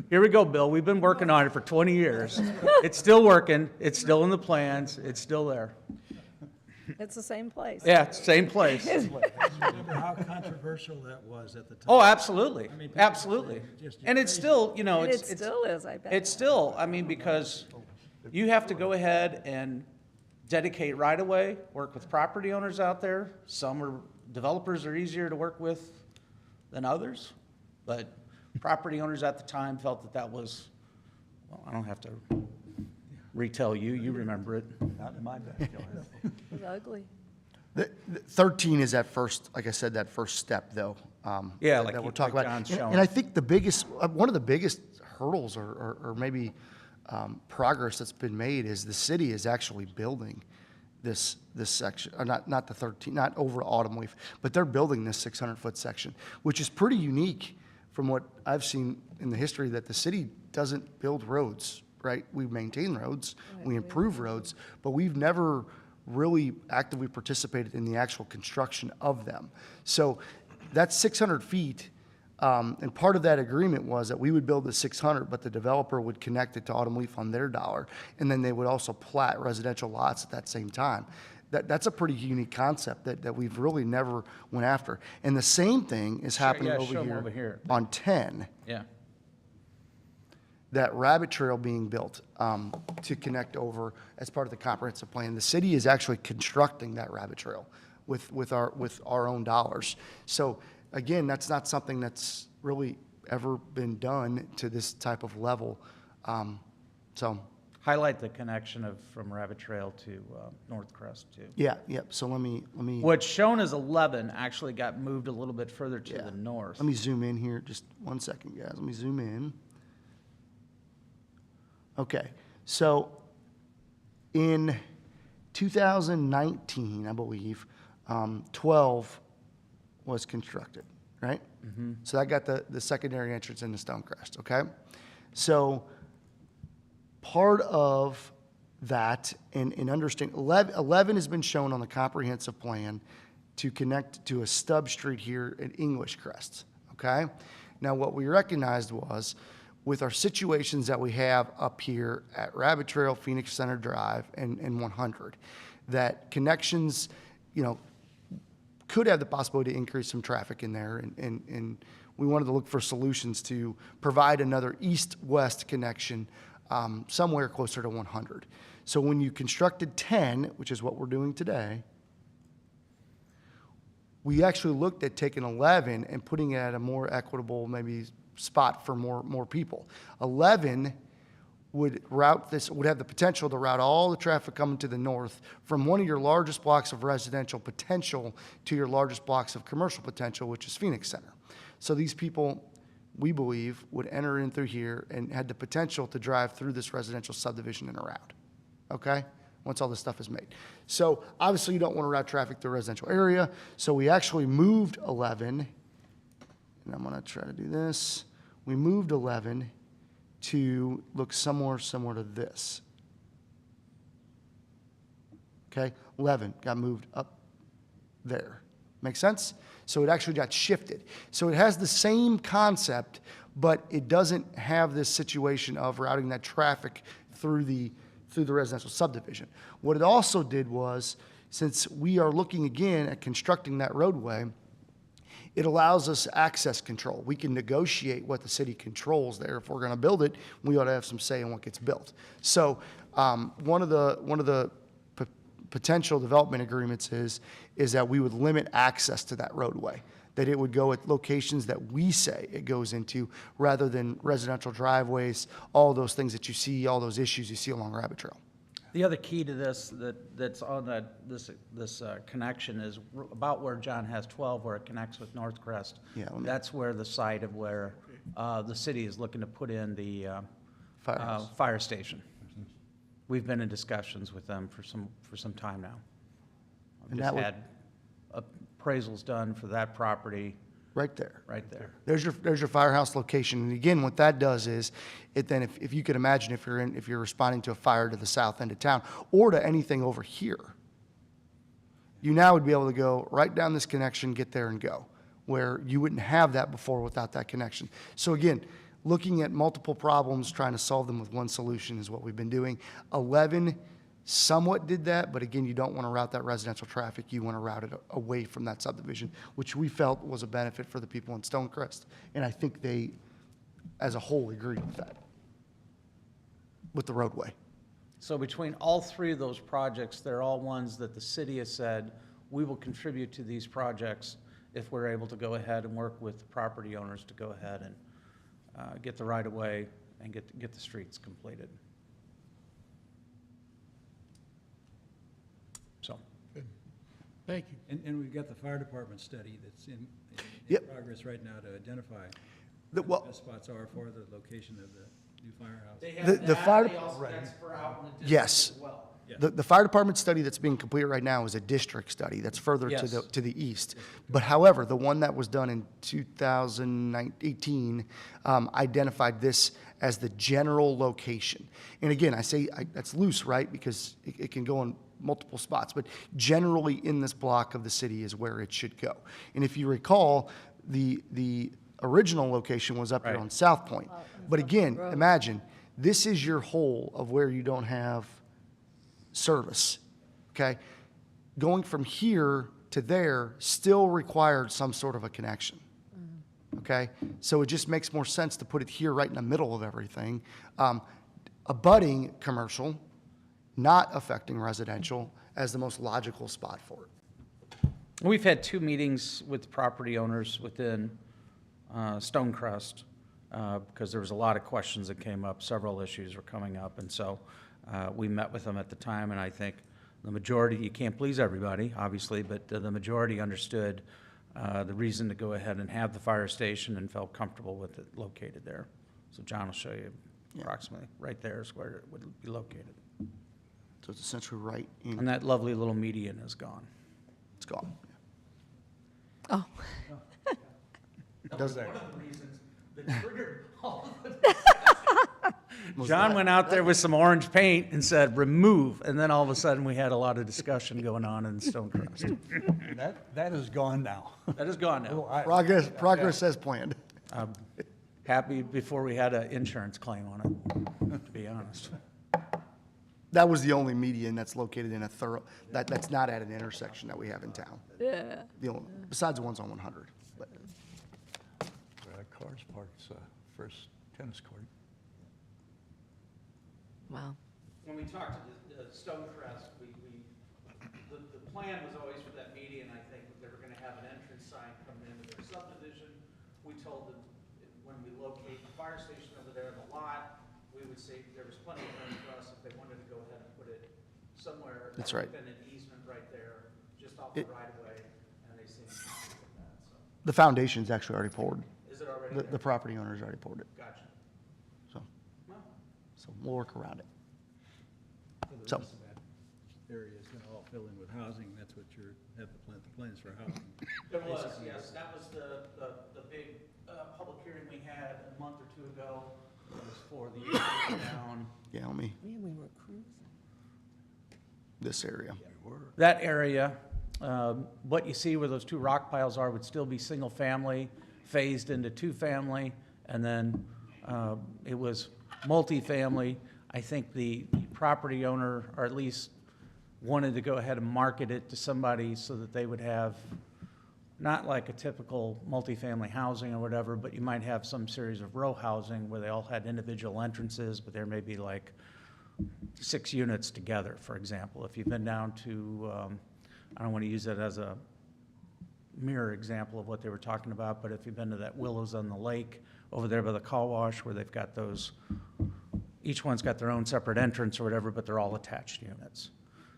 [SPEAKER 8] here we go, Bill. We've been working on it for 20 years. It's still working. It's still in the plans. It's still there.
[SPEAKER 13] It's the same place.
[SPEAKER 8] Yeah, same place.
[SPEAKER 2] Remember how controversial that was at the time?
[SPEAKER 8] Oh, absolutely,
[SPEAKER 2] I mean, people
[SPEAKER 8] absolutely.
[SPEAKER 2] say just
[SPEAKER 8] And it's still, you know,
[SPEAKER 13] And
[SPEAKER 8] it's.
[SPEAKER 13] it still is, I bet.
[SPEAKER 8] It's still, I mean, because you have to go ahead and dedicate right-of-way, work with property owners out there. Developers are easier to work with than others, but property owners at the time felt that was, well, I don't have to retell you, you remember it.
[SPEAKER 12] Not in my backyard.
[SPEAKER 13] It was ugly.
[SPEAKER 1] The 13 is that first, like I said, that first step, though.
[SPEAKER 8] Yeah,
[SPEAKER 1] that
[SPEAKER 8] like
[SPEAKER 1] we're
[SPEAKER 8] you-
[SPEAKER 1] talking
[SPEAKER 8] like
[SPEAKER 1] about.
[SPEAKER 8] John's
[SPEAKER 1] And-
[SPEAKER 8] showing.
[SPEAKER 1] And I think the biggest, one of the biggest hurdles or maybe progress that's been made is the city is actually building this section, or not the 13, not over Autumn Leaf, but they're building this 600-foot section, which is pretty unique from what I've seen in the history, that the city doesn't build roads, right? We maintain roads, we improve roads, but we've never really actively participated in the actual construction of them. So that's 600 feet, and part of that agreement was that we would build the 600, but the developer would connect it to Autumn Leaf on their dollar, and then they would also plat residential lots at that same time. That's a pretty unique concept that we've really never went after. And the same thing is happening
[SPEAKER 8] yeah, show 'em
[SPEAKER 1] over
[SPEAKER 8] over
[SPEAKER 1] here
[SPEAKER 8] here.
[SPEAKER 1] on 10.
[SPEAKER 8] Yeah.
[SPEAKER 1] That rabbit trail being built to connect over as part of the comprehensive plan. The city is actually constructing that rabbit trail with our own dollars. So again, that's not something that's really ever been done to this type of level. So
[SPEAKER 8] Highlight the connection from Rabbit Trail to North Crest too.
[SPEAKER 1] yeah, so let me
[SPEAKER 8] What's shown as 11 actually got moved a little bit further to the north.
[SPEAKER 1] let me zoom in here just 1 second, guys. Let me zoom in. Okay, so in 2019, I believe, 12 was constructed, right? So that got the secondary entrance into Stonecrest, okay? So part of that, and understand, 11 has been shown on the comprehensive plan to connect to a stub street here at English Crest, okay? Now, what we recognized was, with our situations that we have up here at Rabbit Trail, Phoenix Center Drive, and 100, that connections, could have the possibility to increase some traffic in there, and we wanted to look for solutions to provide another east-west connection somewhere closer to 100. So when you constructed 10, which is what we're doing today, we actually looked at taking 11 and putting it at a more equitable, maybe, spot for more people. 11 would have the potential to route all the traffic coming to the north from one of your largest blocks of residential potential to your largest blocks of commercial potential, which is Phoenix Center. So these people, we believe, would enter in through here and had the potential to drive through this residential subdivision and around, okay? Once all this stuff is made. So obviously you don't want to route traffic through a residential area, so we actually moved 11, and I'm gonna try to do this. We moved 11 to look somewhere similar to this. Okay, 11 got moved up there. Make sense? So it actually got shifted. So it has the same concept, but it doesn't have this situation of routing that traffic through the residential subdivision. What it also did was, since we are looking again at constructing that roadway, it allows us access control. We can negotiate what the city controls there. If we're going to build it, we ought to have some say in what gets built. So one of the potential development agreements is that we would limit access to that roadway, that it would go at locations that we say it goes into, rather than residential driveways, all those things that you see, all those issues you see along Rabbit Trail.
[SPEAKER 8] The other key to this that's on this connection is about where John has 12, where it connects with North Crest.
[SPEAKER 1] Yeah,
[SPEAKER 8] That's where the site of where the city is looking to put in the
[SPEAKER 1] Firehouse.
[SPEAKER 8] fire station. We've been in discussions with them for some time now.
[SPEAKER 1] And
[SPEAKER 8] Just
[SPEAKER 1] that would-
[SPEAKER 8] had appraisals done for that property
[SPEAKER 1] Right there.
[SPEAKER 8] right there.
[SPEAKER 1] There's your firehouse location. And again, what that does is, it then, if you could imagine, if you're responding to a fire to the south end of town, or to anything over here, you now would be able to go right down this connection, get there and go, where you wouldn't have that before without that connection. So again, looking at multiple problems, trying to solve them with one solution is what we've been doing. 11 somewhat did that, but again, you don't want to route that residential traffic. You want to route it away from that subdivision, which we felt was a benefit for the people in Stonecrest. And I think they, as a whole, agreed with that, with the roadway.
[SPEAKER 8] So between all three of those projects, they're all ones that the city has said, we will contribute to these projects if we're able to go ahead and work with property owners to go ahead and get the right-of-way and get the streets completed. So,
[SPEAKER 6] Good. Thank you.
[SPEAKER 2] And we've got the fire department study that's in
[SPEAKER 1] Yep.
[SPEAKER 2] progress right now to identify
[SPEAKER 1] The-
[SPEAKER 2] what
[SPEAKER 1] well-
[SPEAKER 2] the best spots are for the location of the new firehouse.
[SPEAKER 1] The fire-
[SPEAKER 8] That's for out in the
[SPEAKER 1] Yes.
[SPEAKER 8] as well.
[SPEAKER 2] Yeah.
[SPEAKER 1] The fire department study that's being completed right now is a district study that's further
[SPEAKER 8] Yes.
[SPEAKER 1] to the east. But however, the one that was done in 2018 identified this as the general location. And again, that's loose, right? Because it can go in multiple spots, but generally in this block of the city is where it should go. And if you recall, the original location was up here
[SPEAKER 8] Right.
[SPEAKER 1] on South Point. But again, imagine, this is your whole of where you don't have service, okay? Going from here to there still required some sort of a connection, okay? So it just makes more sense to put it here right in the middle of everything. Abutting commercial, not affecting residential as the most logical spot for it.
[SPEAKER 8] We've had 2 meetings with property owners within Stonecrest, because there was a lot of questions that came up, several issues were coming up, and so we met with them at the time, and I think the majority, you can't please everybody, obviously, but the majority understood the reason to go ahead and have the fire station and felt comfortable with it located there. So John will show you approximately, right there is where it would be located.
[SPEAKER 1] So it's essentially right in,
[SPEAKER 8] And that lovely little median is gone.
[SPEAKER 1] it's gone.
[SPEAKER 13] Oh,
[SPEAKER 1] Does-
[SPEAKER 8] One of the reasons that triggered all of it. John went out there with some orange paint and said, remove, and then all of a sudden, we had a lot of discussion going on in Stonecrest.
[SPEAKER 12] That is gone now.
[SPEAKER 8] That is gone now.
[SPEAKER 1] Progress as planned.
[SPEAKER 8] I'm happy before we had an insurance claim on it, to be honest.
[SPEAKER 1] That was the only median that's located in a that's not at an intersection that we have in town.
[SPEAKER 13] yeah.
[SPEAKER 1] Besides the ones on 100. But
[SPEAKER 12] Cars parked, first tennis court.
[SPEAKER 13] Wow.
[SPEAKER 8] When we talked to the Stonecrest, the plan was always for that median, I think, that they were gonna have an entrance sign coming into their subdivision. We told them, when we locate the fire station over there in the lot, we would say there was plenty of room for us if they wanted to go ahead and put it somewhere.
[SPEAKER 1] That's right.
[SPEAKER 8] Within an easement right there, just off the right of way, and they seemed happy with that, so.
[SPEAKER 1] the foundation's actually already poured.
[SPEAKER 8] Is it already
[SPEAKER 1] The
[SPEAKER 8] there?
[SPEAKER 1] property owner's already poured it,
[SPEAKER 8] Gotcha.
[SPEAKER 1] so
[SPEAKER 8] Well,
[SPEAKER 1] we'll work around it.
[SPEAKER 2] The
[SPEAKER 1] So-
[SPEAKER 2] rest of that area is gonna all fill in with housing, that's what the plans for housing.
[SPEAKER 8] There was,
[SPEAKER 2] Basically,
[SPEAKER 8] yes, that was the big public hearing we had a month or 2 ago. It was for the area down.
[SPEAKER 1] Yeah, let me,
[SPEAKER 13] Man, we were cruising.
[SPEAKER 1] this area.
[SPEAKER 8] That area, what you see where those 2 rock piles are would still be single-family, phased into 2-family, and then it was multifamily. I think the property owner, or at least wanted to go ahead and market it to somebody so that they would have, not like a typical multifamily housing or whatever, but you might have some series of row housing where they all had individual entrances, but there may be like 6 units together, for example. If you've been down to, I don't want to use that as a mirror example of what they were talking about, but if you've been to that Willows on the Lake over there by the car wash where they've got those, each one's got their own separate entrance or whatever, but they're all attached units.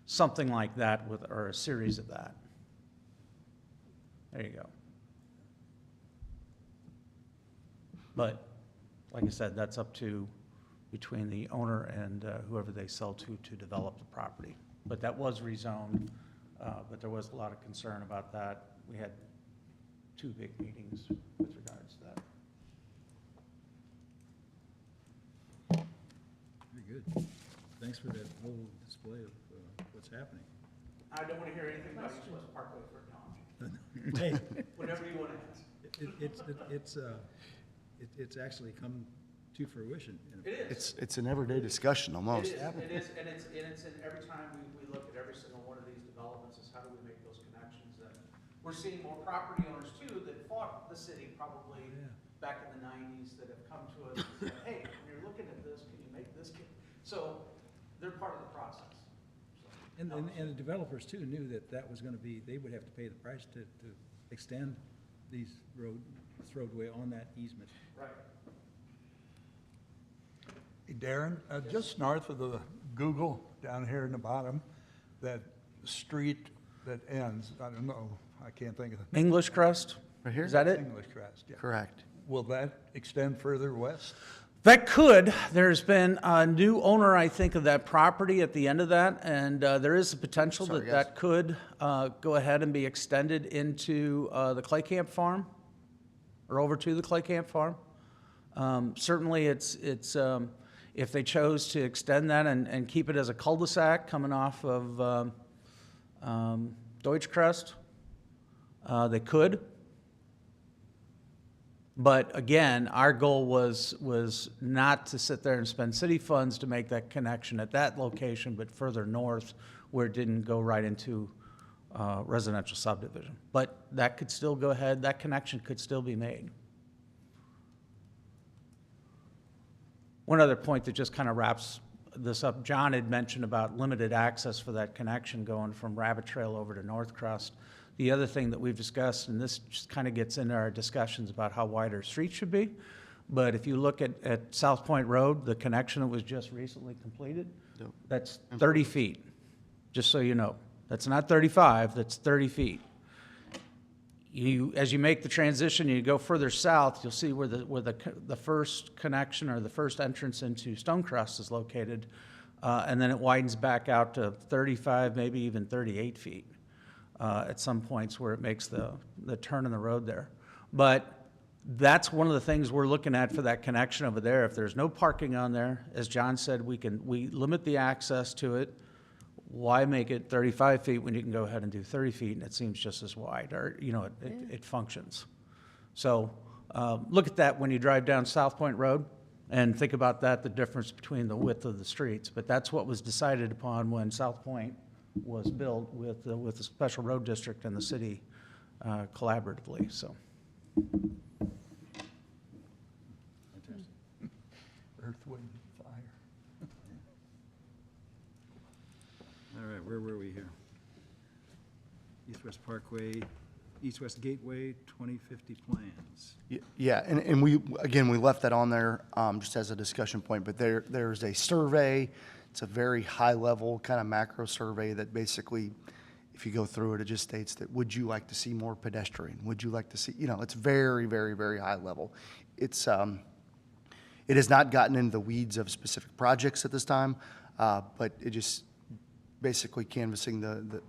[SPEAKER 8] Something like that or a series of that. There you go. But, like I said, that's up to between the owner and whoever they sell to develop the property. But that was rezoned, but there was a lot of concern about that. We had 2 big meetings with regards to that.
[SPEAKER 2] Very good. Thanks for that whole display of what's happening.
[SPEAKER 8] I don't want to hear anything about East West Parkway for now.
[SPEAKER 2] Hey,
[SPEAKER 8] Whatever you want to ask.
[SPEAKER 2] it's actually come to fruition.
[SPEAKER 8] It is.
[SPEAKER 1] It's an everyday discussion almost.
[SPEAKER 8] It is, and it's in every time we look at every single one of these developments is how do we make those connections? And we're seeing more property owners too that fought the city probably back in the 90s that have come to us and said, hey, when you're looking at this, can you make this? So they're part of the process.
[SPEAKER 2] And the developers too knew that was gonna be, they would have to pay the price to extend this roadway on that easement.
[SPEAKER 8] Right.
[SPEAKER 12] Hey, Darren, just north of the Google, down here in the bottom, that street that ends, I don't know, I can't think of the.
[SPEAKER 8] English Crest?
[SPEAKER 1] Right here?
[SPEAKER 8] Is that it?
[SPEAKER 12] English Crest, yeah.
[SPEAKER 1] Correct.
[SPEAKER 12] Will that extend further west?
[SPEAKER 8] That could. There's been a new owner, I think, of that property at the end of that, and there is a potential
[SPEAKER 1] Sorry,
[SPEAKER 8] that
[SPEAKER 1] guys.
[SPEAKER 8] that could go ahead and be extended into the Clay Camp Farm, or over to the Clay Camp Farm. Certainly, it's if they chose to extend that and keep it as a cul-de-sac coming off of Deutschkrest, they could. But again, our goal was not to sit there and spend city funds to make that connection at that location, but further north where it didn't go right into residential subdivision. But that could still go ahead, that connection could still be made. One other point that just kind of wraps this up, John had mentioned about limited access for that connection going from Rabbit Trail over to North Crest. The other thing that we've discussed, and this just kind of gets into our discussions about how wide our streets should be, but if you look at South Point Road, the connection that was just recently completed, that's 30 feet, just so you know. That's not 35, that's 30 feet. As you make the transition, you go further south, you'll see where the first connection or the first entrance into Stonecrest is located, and then it widens back out to 35, maybe even 38 feet. At some points where it makes the turn in the road there. But that's one of the things we're looking at for that connection over there. If there's no parking on there, as John said, we limit the access to it. Why make it 35 feet when you can go ahead and do 30 feet and it seems just as wide, or, you know, it functions. So look at that when you drive down South Point Road and think about that, the difference between the width of the streets. But that's what was decided upon when South Point was built with the special road district and the city collaboratively, so.
[SPEAKER 12] Earth, wind, fire.
[SPEAKER 2] All right, where were we here? East-West Parkway, East-West Gateway 2050 plans.
[SPEAKER 1] Yeah, and we left that on there just as a discussion point, but there's a survey. It's a very high-level kind of macro survey that basically, if you go through it, it just states that, would you like to see more pedestrian? Would you like to see, you know, it's very, very, very high level. It's, it has not gotten into the weeds of specific projects at this time, but it just basically canvassing the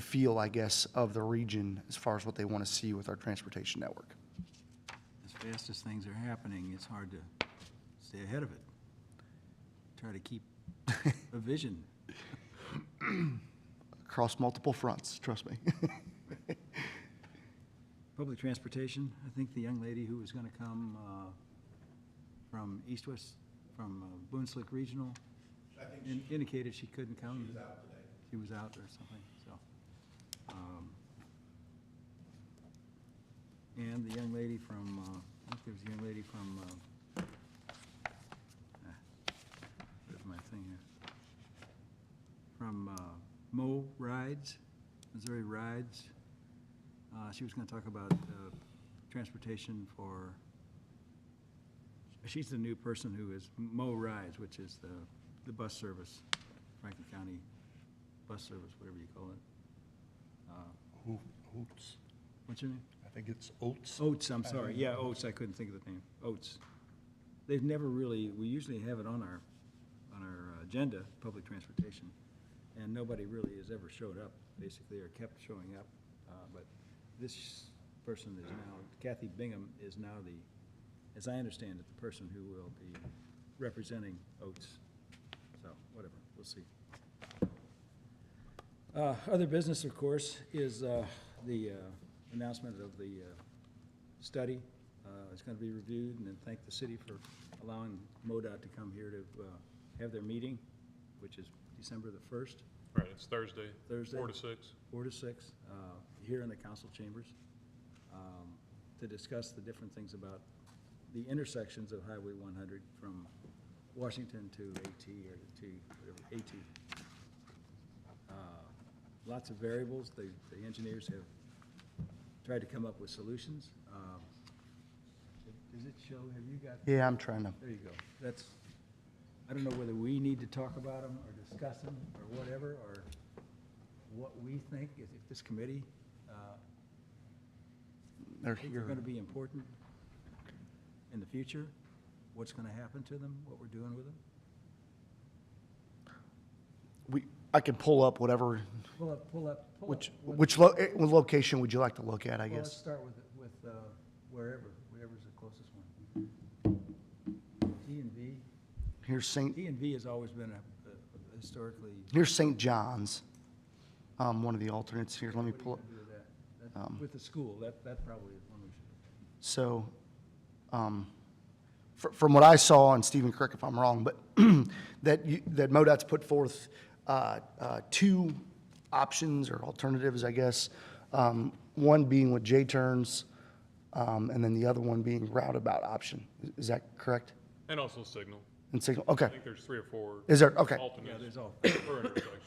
[SPEAKER 1] feel, I guess, of the region as far as what they want to see with our transportation network.
[SPEAKER 2] As fast as things are happening, it's hard to stay ahead of it. Try to keep a vision.
[SPEAKER 1] Across multiple fronts, trust me.
[SPEAKER 2] Public transportation, I think the young lady who was going to come from East-West, from Boonslick Regional, indicated she couldn't come. She was out today. She was out or something, so. And the young lady from, I think there was a young lady from, where's my thing here? From Mo Rides, Missouri Rides. She was going to talk about transportation for, she's the new person who is Mo Rides, which is the bus service, Franklin County bus service, whatever you call it.
[SPEAKER 12] Oats.
[SPEAKER 2] What's your name?
[SPEAKER 12] I think it's Oats.
[SPEAKER 2] Oats, I'm sorry. Yeah, Oats, I couldn't think of the name. Oats. They've never really, we usually have it on our agenda, public transportation, and nobody really has ever showed up, basically, or kept showing up. But this person is now, Kathy Bingham is now the, as I understand it, the person who will be representing Oats. So, whatever, we'll see. Other business, of course, is the announcement of the study. It's going to be reviewed, and then thank the city for allowing MoDOT to come here to have their meeting, which is December the 1st.
[SPEAKER 4] Right, it's Thursday.
[SPEAKER 2] Thursday.
[SPEAKER 4] 4 to 6.
[SPEAKER 2] 4 to 6, here in the council chambers, to discuss the different things about the intersections of Highway 100 from Washington to AT, or to whatever, AT. Lots of variables. The engineers have tried to come up with solutions. Does it show, have you got?
[SPEAKER 1] Yeah, I'm trying to.
[SPEAKER 2] There you go. That's, I don't know whether we need to talk about them or discuss them or whatever, or what we think, if this committee
[SPEAKER 1] They're
[SPEAKER 2] think
[SPEAKER 1] here.
[SPEAKER 2] are going to be important in the future. what's gonna happen to them, what we're doing with them?
[SPEAKER 1] I can pull up whatever,
[SPEAKER 2] Pull up.
[SPEAKER 1] which location would you like to look at, I
[SPEAKER 2] Well, let's
[SPEAKER 1] guess?
[SPEAKER 2] start with wherever's the closest one. D and V.
[SPEAKER 1] Here's St.
[SPEAKER 2] D and V has always been a historically.
[SPEAKER 1] Here's St. John's, one of the alternates here. Let me pull up.
[SPEAKER 2] What are you gonna do with that? With the school, that probably is one we should.
[SPEAKER 1] So, from what I saw, and Stephen, correct if I'm wrong, but that MoDOT's put forth two options or alternatives, I guess. One being with J-turns, and then the other one being roundabout option. Is that correct?
[SPEAKER 4] And also signal.
[SPEAKER 1] And signal, okay.
[SPEAKER 4] I think there's 3 or 4.
[SPEAKER 1] Is there? Okay.
[SPEAKER 4] Alternates.
[SPEAKER 2] Yeah, there's all.
[SPEAKER 4] Per intersection.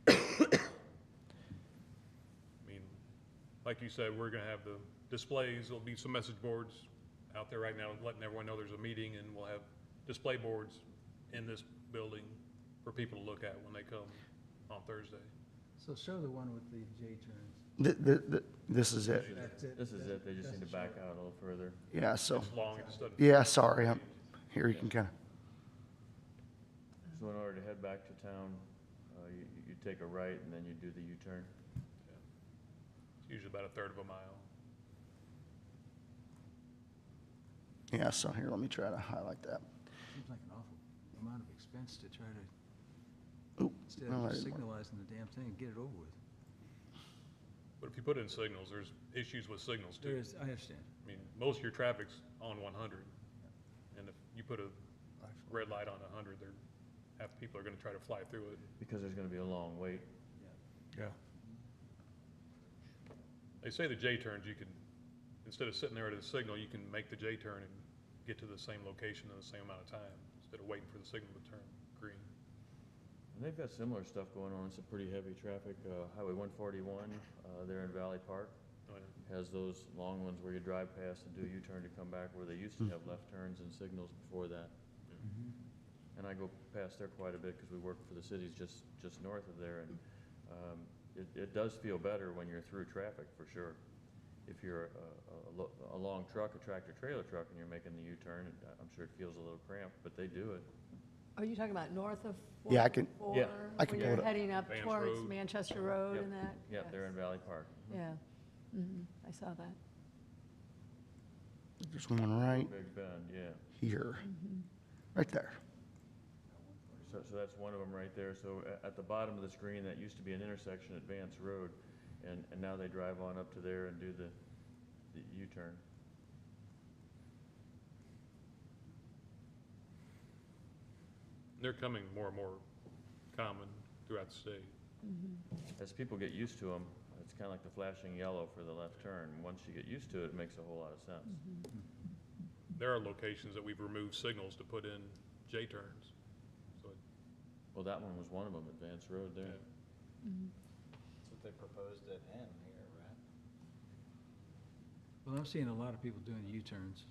[SPEAKER 4] I mean, like you said, we're gonna have the displays, there'll be some message boards out there right now, letting everyone know there's a meeting, and we'll have display boards in this building for people to look at when they come on Thursday.
[SPEAKER 2] So show the one with the J-turns.
[SPEAKER 1] This is it.
[SPEAKER 2] That's it.
[SPEAKER 7] This is it, they just
[SPEAKER 2] That's
[SPEAKER 7] need to
[SPEAKER 2] the
[SPEAKER 7] back
[SPEAKER 2] show.
[SPEAKER 7] out a little further.
[SPEAKER 1] Yeah, so,
[SPEAKER 4] It's long, it just doesn't.
[SPEAKER 1] yeah, sorry. Here you can kind of,
[SPEAKER 7] So in order to head back to town, you take a right and then you do the U-turn.
[SPEAKER 4] It's usually about a third of a mile.
[SPEAKER 1] yeah, so here, let me try to highlight that.
[SPEAKER 2] Seems like an awful amount of expense to try to,
[SPEAKER 1] Oop,
[SPEAKER 2] instead
[SPEAKER 1] no,
[SPEAKER 2] of
[SPEAKER 1] I
[SPEAKER 2] just
[SPEAKER 1] didn't want-
[SPEAKER 2] signalizing the damn thing, get it over with.
[SPEAKER 4] But if you put in signals, there's issues with signals too.
[SPEAKER 2] There is, I understand.
[SPEAKER 4] I mean, most of your traffic's on 100. And if you put a red light on 100, half the people are gonna try to fly through it.
[SPEAKER 7] Because there's gonna be a long wait.
[SPEAKER 12] Yeah.
[SPEAKER 4] They say the J-turns, you can, instead of sitting there at a signal, you can make the J-turn and get to the same location in the same amount of time, instead of waiting for the signal to turn green.
[SPEAKER 7] And they've got similar stuff going on, it's a pretty heavy traffic, Highway 141, there in Valley Park.
[SPEAKER 4] Oh, yeah.
[SPEAKER 7] Has those long ones where you drive past and do a U-turn to come back, where they used to have left turns and signals before that. And I go past there quite a bit because we work for the cities just north of there, and it does feel better when you're through traffic, for sure. If you're a long truck, a tractor-trailer truck, and you're making the U-turn, I'm sure it feels a little cramped, but they do it.
[SPEAKER 13] Are you talking about north of
[SPEAKER 1] Yeah, I can-
[SPEAKER 13] 404?
[SPEAKER 7] yeah,
[SPEAKER 1] I can
[SPEAKER 13] When
[SPEAKER 1] pull
[SPEAKER 13] you're
[SPEAKER 1] it up.
[SPEAKER 13] heading up
[SPEAKER 4] Vance
[SPEAKER 13] towards
[SPEAKER 4] Road.
[SPEAKER 13] Manchester Road
[SPEAKER 7] Yep.
[SPEAKER 13] and that?
[SPEAKER 7] Yeah, they're
[SPEAKER 13] Yes.
[SPEAKER 7] in Valley Park.
[SPEAKER 13] Yeah. I saw that.
[SPEAKER 1] There's one right
[SPEAKER 7] Big Bend, yeah.
[SPEAKER 1] here, right there.
[SPEAKER 7] So that's one of them right there. So at the bottom of the screen, that used to be an intersection at Vance Road, and now they drive on up to there and do the U-turn.
[SPEAKER 4] They're coming more and more common throughout the state.
[SPEAKER 7] As people get used to them, it's kind of like the flashing yellow for the left turn. Once you get used to it, it makes a whole lot of sense.
[SPEAKER 4] There are locations that we've removed signals to put in J-turns. So
[SPEAKER 7] Well, that one was one of them at Vance Road there.
[SPEAKER 5] That's what they proposed at N here, right?
[SPEAKER 2] Well, I'm seeing a lot of people doing U-turns.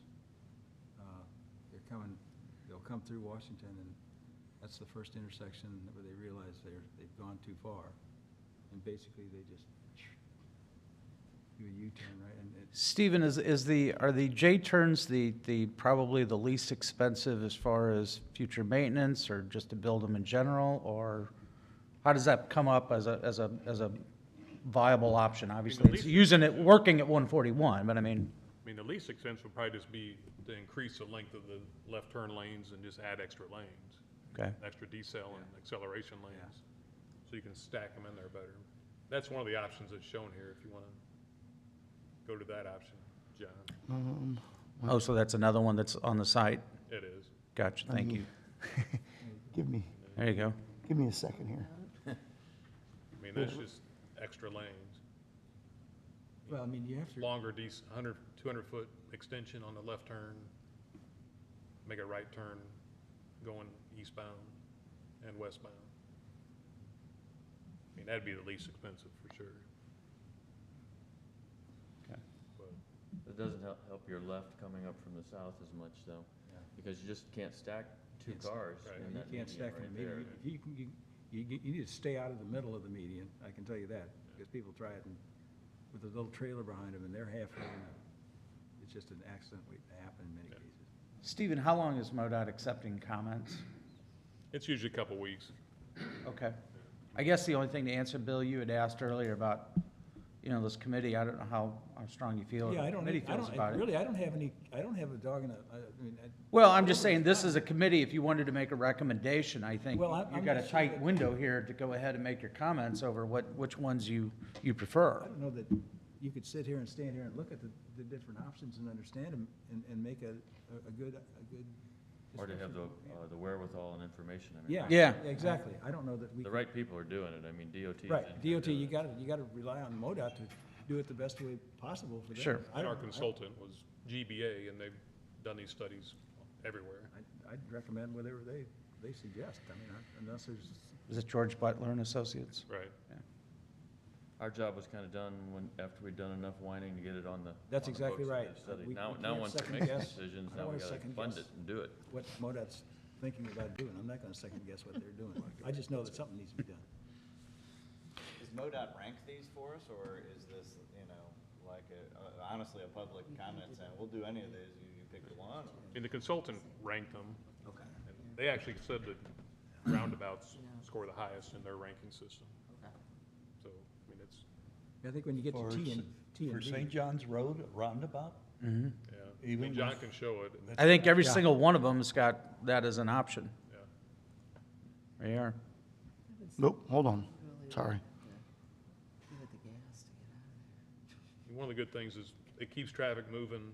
[SPEAKER 2] They'll come through Washington, and that's the first intersection where they realize they've gone too far. And basically, they just do a U-turn, right? And
[SPEAKER 8] Stephen, are the J-turns probably the least expensive as far as future maintenance, or just to build them in general, or how does that come up as a viable option? Obviously, it's working at 141, but I mean,
[SPEAKER 4] the least expense would probably just be to increase the length of the left turn lanes and just add extra lanes.
[SPEAKER 8] Okay.
[SPEAKER 4] Extra decel and acceleration lanes. So you can stack them in there better. That's one of the options that's shown here, if you want to go to that option, John.
[SPEAKER 8] oh, so that's another one that's on the site?
[SPEAKER 4] It is.
[SPEAKER 8] Gotcha, thank you.
[SPEAKER 1] Give me
[SPEAKER 8] There you go.
[SPEAKER 1] a second here.
[SPEAKER 4] I mean, that's just extra lanes.
[SPEAKER 2] well, I mean, you have to.
[SPEAKER 4] Longer 200-foot extension on the left turn, make a right turn going eastbound and westbound. I mean, that'd be the least expensive for sure.
[SPEAKER 8] Okay.
[SPEAKER 4] But
[SPEAKER 7] It doesn't help your left coming up from the south as much, though, because you just can't stack two cars
[SPEAKER 4] Right.
[SPEAKER 7] in
[SPEAKER 2] You
[SPEAKER 7] that
[SPEAKER 2] can't
[SPEAKER 7] median
[SPEAKER 2] stack
[SPEAKER 7] right
[SPEAKER 2] in the
[SPEAKER 7] there.
[SPEAKER 2] median. You need to stay out of the middle of the median, I can tell you that, because people try it with a little trailer behind them, and they're halfway, and it's just an accident waiting to happen in many cases.
[SPEAKER 8] Stephen, how long is MoDOT accepting comments?
[SPEAKER 4] It's usually a couple weeks.
[SPEAKER 8] Okay. I guess the only thing to answer, Bill, you had asked earlier about, this committee. I don't know how strong you feel,
[SPEAKER 2] Yeah,
[SPEAKER 8] the committee feels about it.
[SPEAKER 2] really, I don't have a dog in
[SPEAKER 8] Well, I'm just saying, this is a committee, if you wanted to make a recommendation, I think
[SPEAKER 2] Well,
[SPEAKER 8] you've
[SPEAKER 2] I'm
[SPEAKER 8] got a
[SPEAKER 2] not sure
[SPEAKER 8] tight
[SPEAKER 2] that-
[SPEAKER 8] window here to go ahead and make your comments over which ones you prefer.
[SPEAKER 2] I don't know that you could sit here and stand here and look at the different options and understand them and make a good.
[SPEAKER 7] Or to have the wherewithal and information. I mean,
[SPEAKER 2] Yeah.
[SPEAKER 8] Yeah.
[SPEAKER 2] Exactly. I don't know that we.
[SPEAKER 7] The right people are doing it. I mean, DOT. is
[SPEAKER 2] Right,
[SPEAKER 7] in here
[SPEAKER 2] DOT,
[SPEAKER 7] doing
[SPEAKER 2] you
[SPEAKER 7] it.
[SPEAKER 2] gotta rely on MoDOT to do it the best way possible for them.
[SPEAKER 8] Sure.
[SPEAKER 2] I
[SPEAKER 4] And our
[SPEAKER 2] don't-
[SPEAKER 4] consultant was GBA, and they've done these studies everywhere.
[SPEAKER 2] I'd recommend whatever they suggest. I mean, unless there's.
[SPEAKER 8] Is it George Butler and Associates?
[SPEAKER 4] Right.
[SPEAKER 7] Our job was kind of done after we'd done enough whining to get it on the.
[SPEAKER 2] That's
[SPEAKER 7] on the
[SPEAKER 2] exactly
[SPEAKER 7] books of
[SPEAKER 2] right.
[SPEAKER 7] the study.
[SPEAKER 2] We
[SPEAKER 7] Now,
[SPEAKER 2] can't
[SPEAKER 7] once we
[SPEAKER 2] second
[SPEAKER 7] make the
[SPEAKER 2] guess.
[SPEAKER 7] decisions,
[SPEAKER 2] I don't
[SPEAKER 7] now we
[SPEAKER 2] wanna
[SPEAKER 7] gotta
[SPEAKER 2] second
[SPEAKER 7] fund
[SPEAKER 2] guess.
[SPEAKER 7] it and do it.
[SPEAKER 2] What MoDOT's thinking about doing. I'm not gonna second guess what they're doing. I just know that something needs to be done.
[SPEAKER 5] Does MoDOT rank these for us, or is this, like honestly a public comment saying, we'll do any of these, you pick one?
[SPEAKER 4] I mean, the consultant ranked them.
[SPEAKER 5] Okay.
[SPEAKER 4] And they actually said that roundabouts score the highest in their ranking system.
[SPEAKER 5] Okay.
[SPEAKER 4] So, I mean, it's,
[SPEAKER 2] I think when you get to
[SPEAKER 12] For
[SPEAKER 2] T and
[SPEAKER 12] For
[SPEAKER 2] D.
[SPEAKER 12] St. John's Road, a roundabout?
[SPEAKER 4] yeah. I
[SPEAKER 12] Even
[SPEAKER 4] mean, John
[SPEAKER 12] with-
[SPEAKER 4] can show it. and-
[SPEAKER 8] I think every
[SPEAKER 2] Yeah.
[SPEAKER 8] single one of them's got that as an option.
[SPEAKER 4] Yeah.
[SPEAKER 8] They are.
[SPEAKER 1] Nope, hold on, sorry.
[SPEAKER 4] One of the good things is it keeps traffic moving.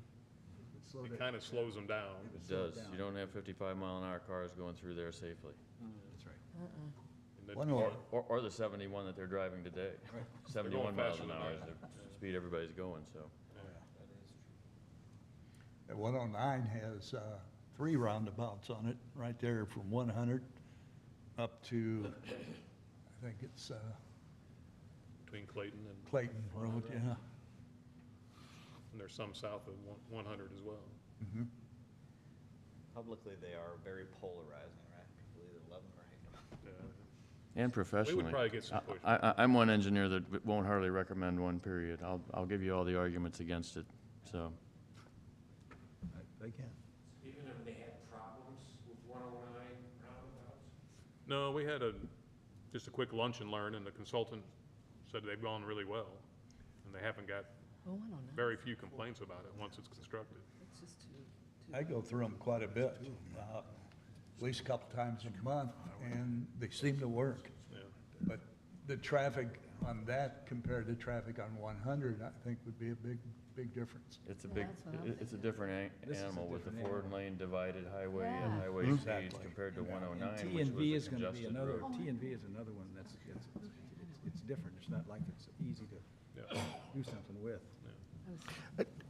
[SPEAKER 4] It kind of slows them down.
[SPEAKER 7] It does. You don't have 55-mile-an-hour cars going through there safely.
[SPEAKER 2] That's right.
[SPEAKER 4] And that-
[SPEAKER 12] One more.
[SPEAKER 7] Or the 71 that they're driving today.
[SPEAKER 2] Right.
[SPEAKER 7] 71 miles
[SPEAKER 4] faster
[SPEAKER 7] an
[SPEAKER 4] than
[SPEAKER 7] hour is
[SPEAKER 4] that.
[SPEAKER 7] the speed everybody's going, so.
[SPEAKER 12] That 109 has 3 roundabouts on it, right there from 100 up to, I think it's
[SPEAKER 4] Between Clayton and
[SPEAKER 12] Clayton Road, yeah.
[SPEAKER 4] And there's some south of 100 as well.
[SPEAKER 5] Publicly, they are very polarizing, right? People either love them or hate them.
[SPEAKER 4] Yeah.
[SPEAKER 7] And professionally.
[SPEAKER 4] probably get some pushback.
[SPEAKER 7] I'm one engineer that won't hardly recommend one, period. I'll give you all the arguments against it, so.
[SPEAKER 2] They can.
[SPEAKER 14] Even if they had problems with 109 roundabouts?
[SPEAKER 4] No, we had just a quick lunch and learn, and the consultant said they've gone really well. And they haven't got very few complaints about it once it's constructed.
[SPEAKER 12] I go through them quite a bit, at least a couple times a month, and they seem to work.
[SPEAKER 4] Yeah.
[SPEAKER 12] But the traffic on that compared to traffic on 100, I think would be a big difference.
[SPEAKER 7] It's a
[SPEAKER 13] Yeah,
[SPEAKER 7] big,
[SPEAKER 13] that's what I'm
[SPEAKER 7] it's a different
[SPEAKER 2] This is a
[SPEAKER 7] animal with the
[SPEAKER 2] different
[SPEAKER 7] forward
[SPEAKER 2] animal.
[SPEAKER 7] lane divided highway and
[SPEAKER 13] Yeah.
[SPEAKER 7] highway speeds
[SPEAKER 12] Exactly.
[SPEAKER 7] compared to 109,
[SPEAKER 2] T
[SPEAKER 7] which
[SPEAKER 2] and V
[SPEAKER 7] was
[SPEAKER 2] is
[SPEAKER 7] a
[SPEAKER 2] gonna be
[SPEAKER 7] congested
[SPEAKER 2] another,
[SPEAKER 7] road.
[SPEAKER 2] T and V is another one that's, it's different. It's not like it's easy to
[SPEAKER 4] Yeah.
[SPEAKER 2] do something with.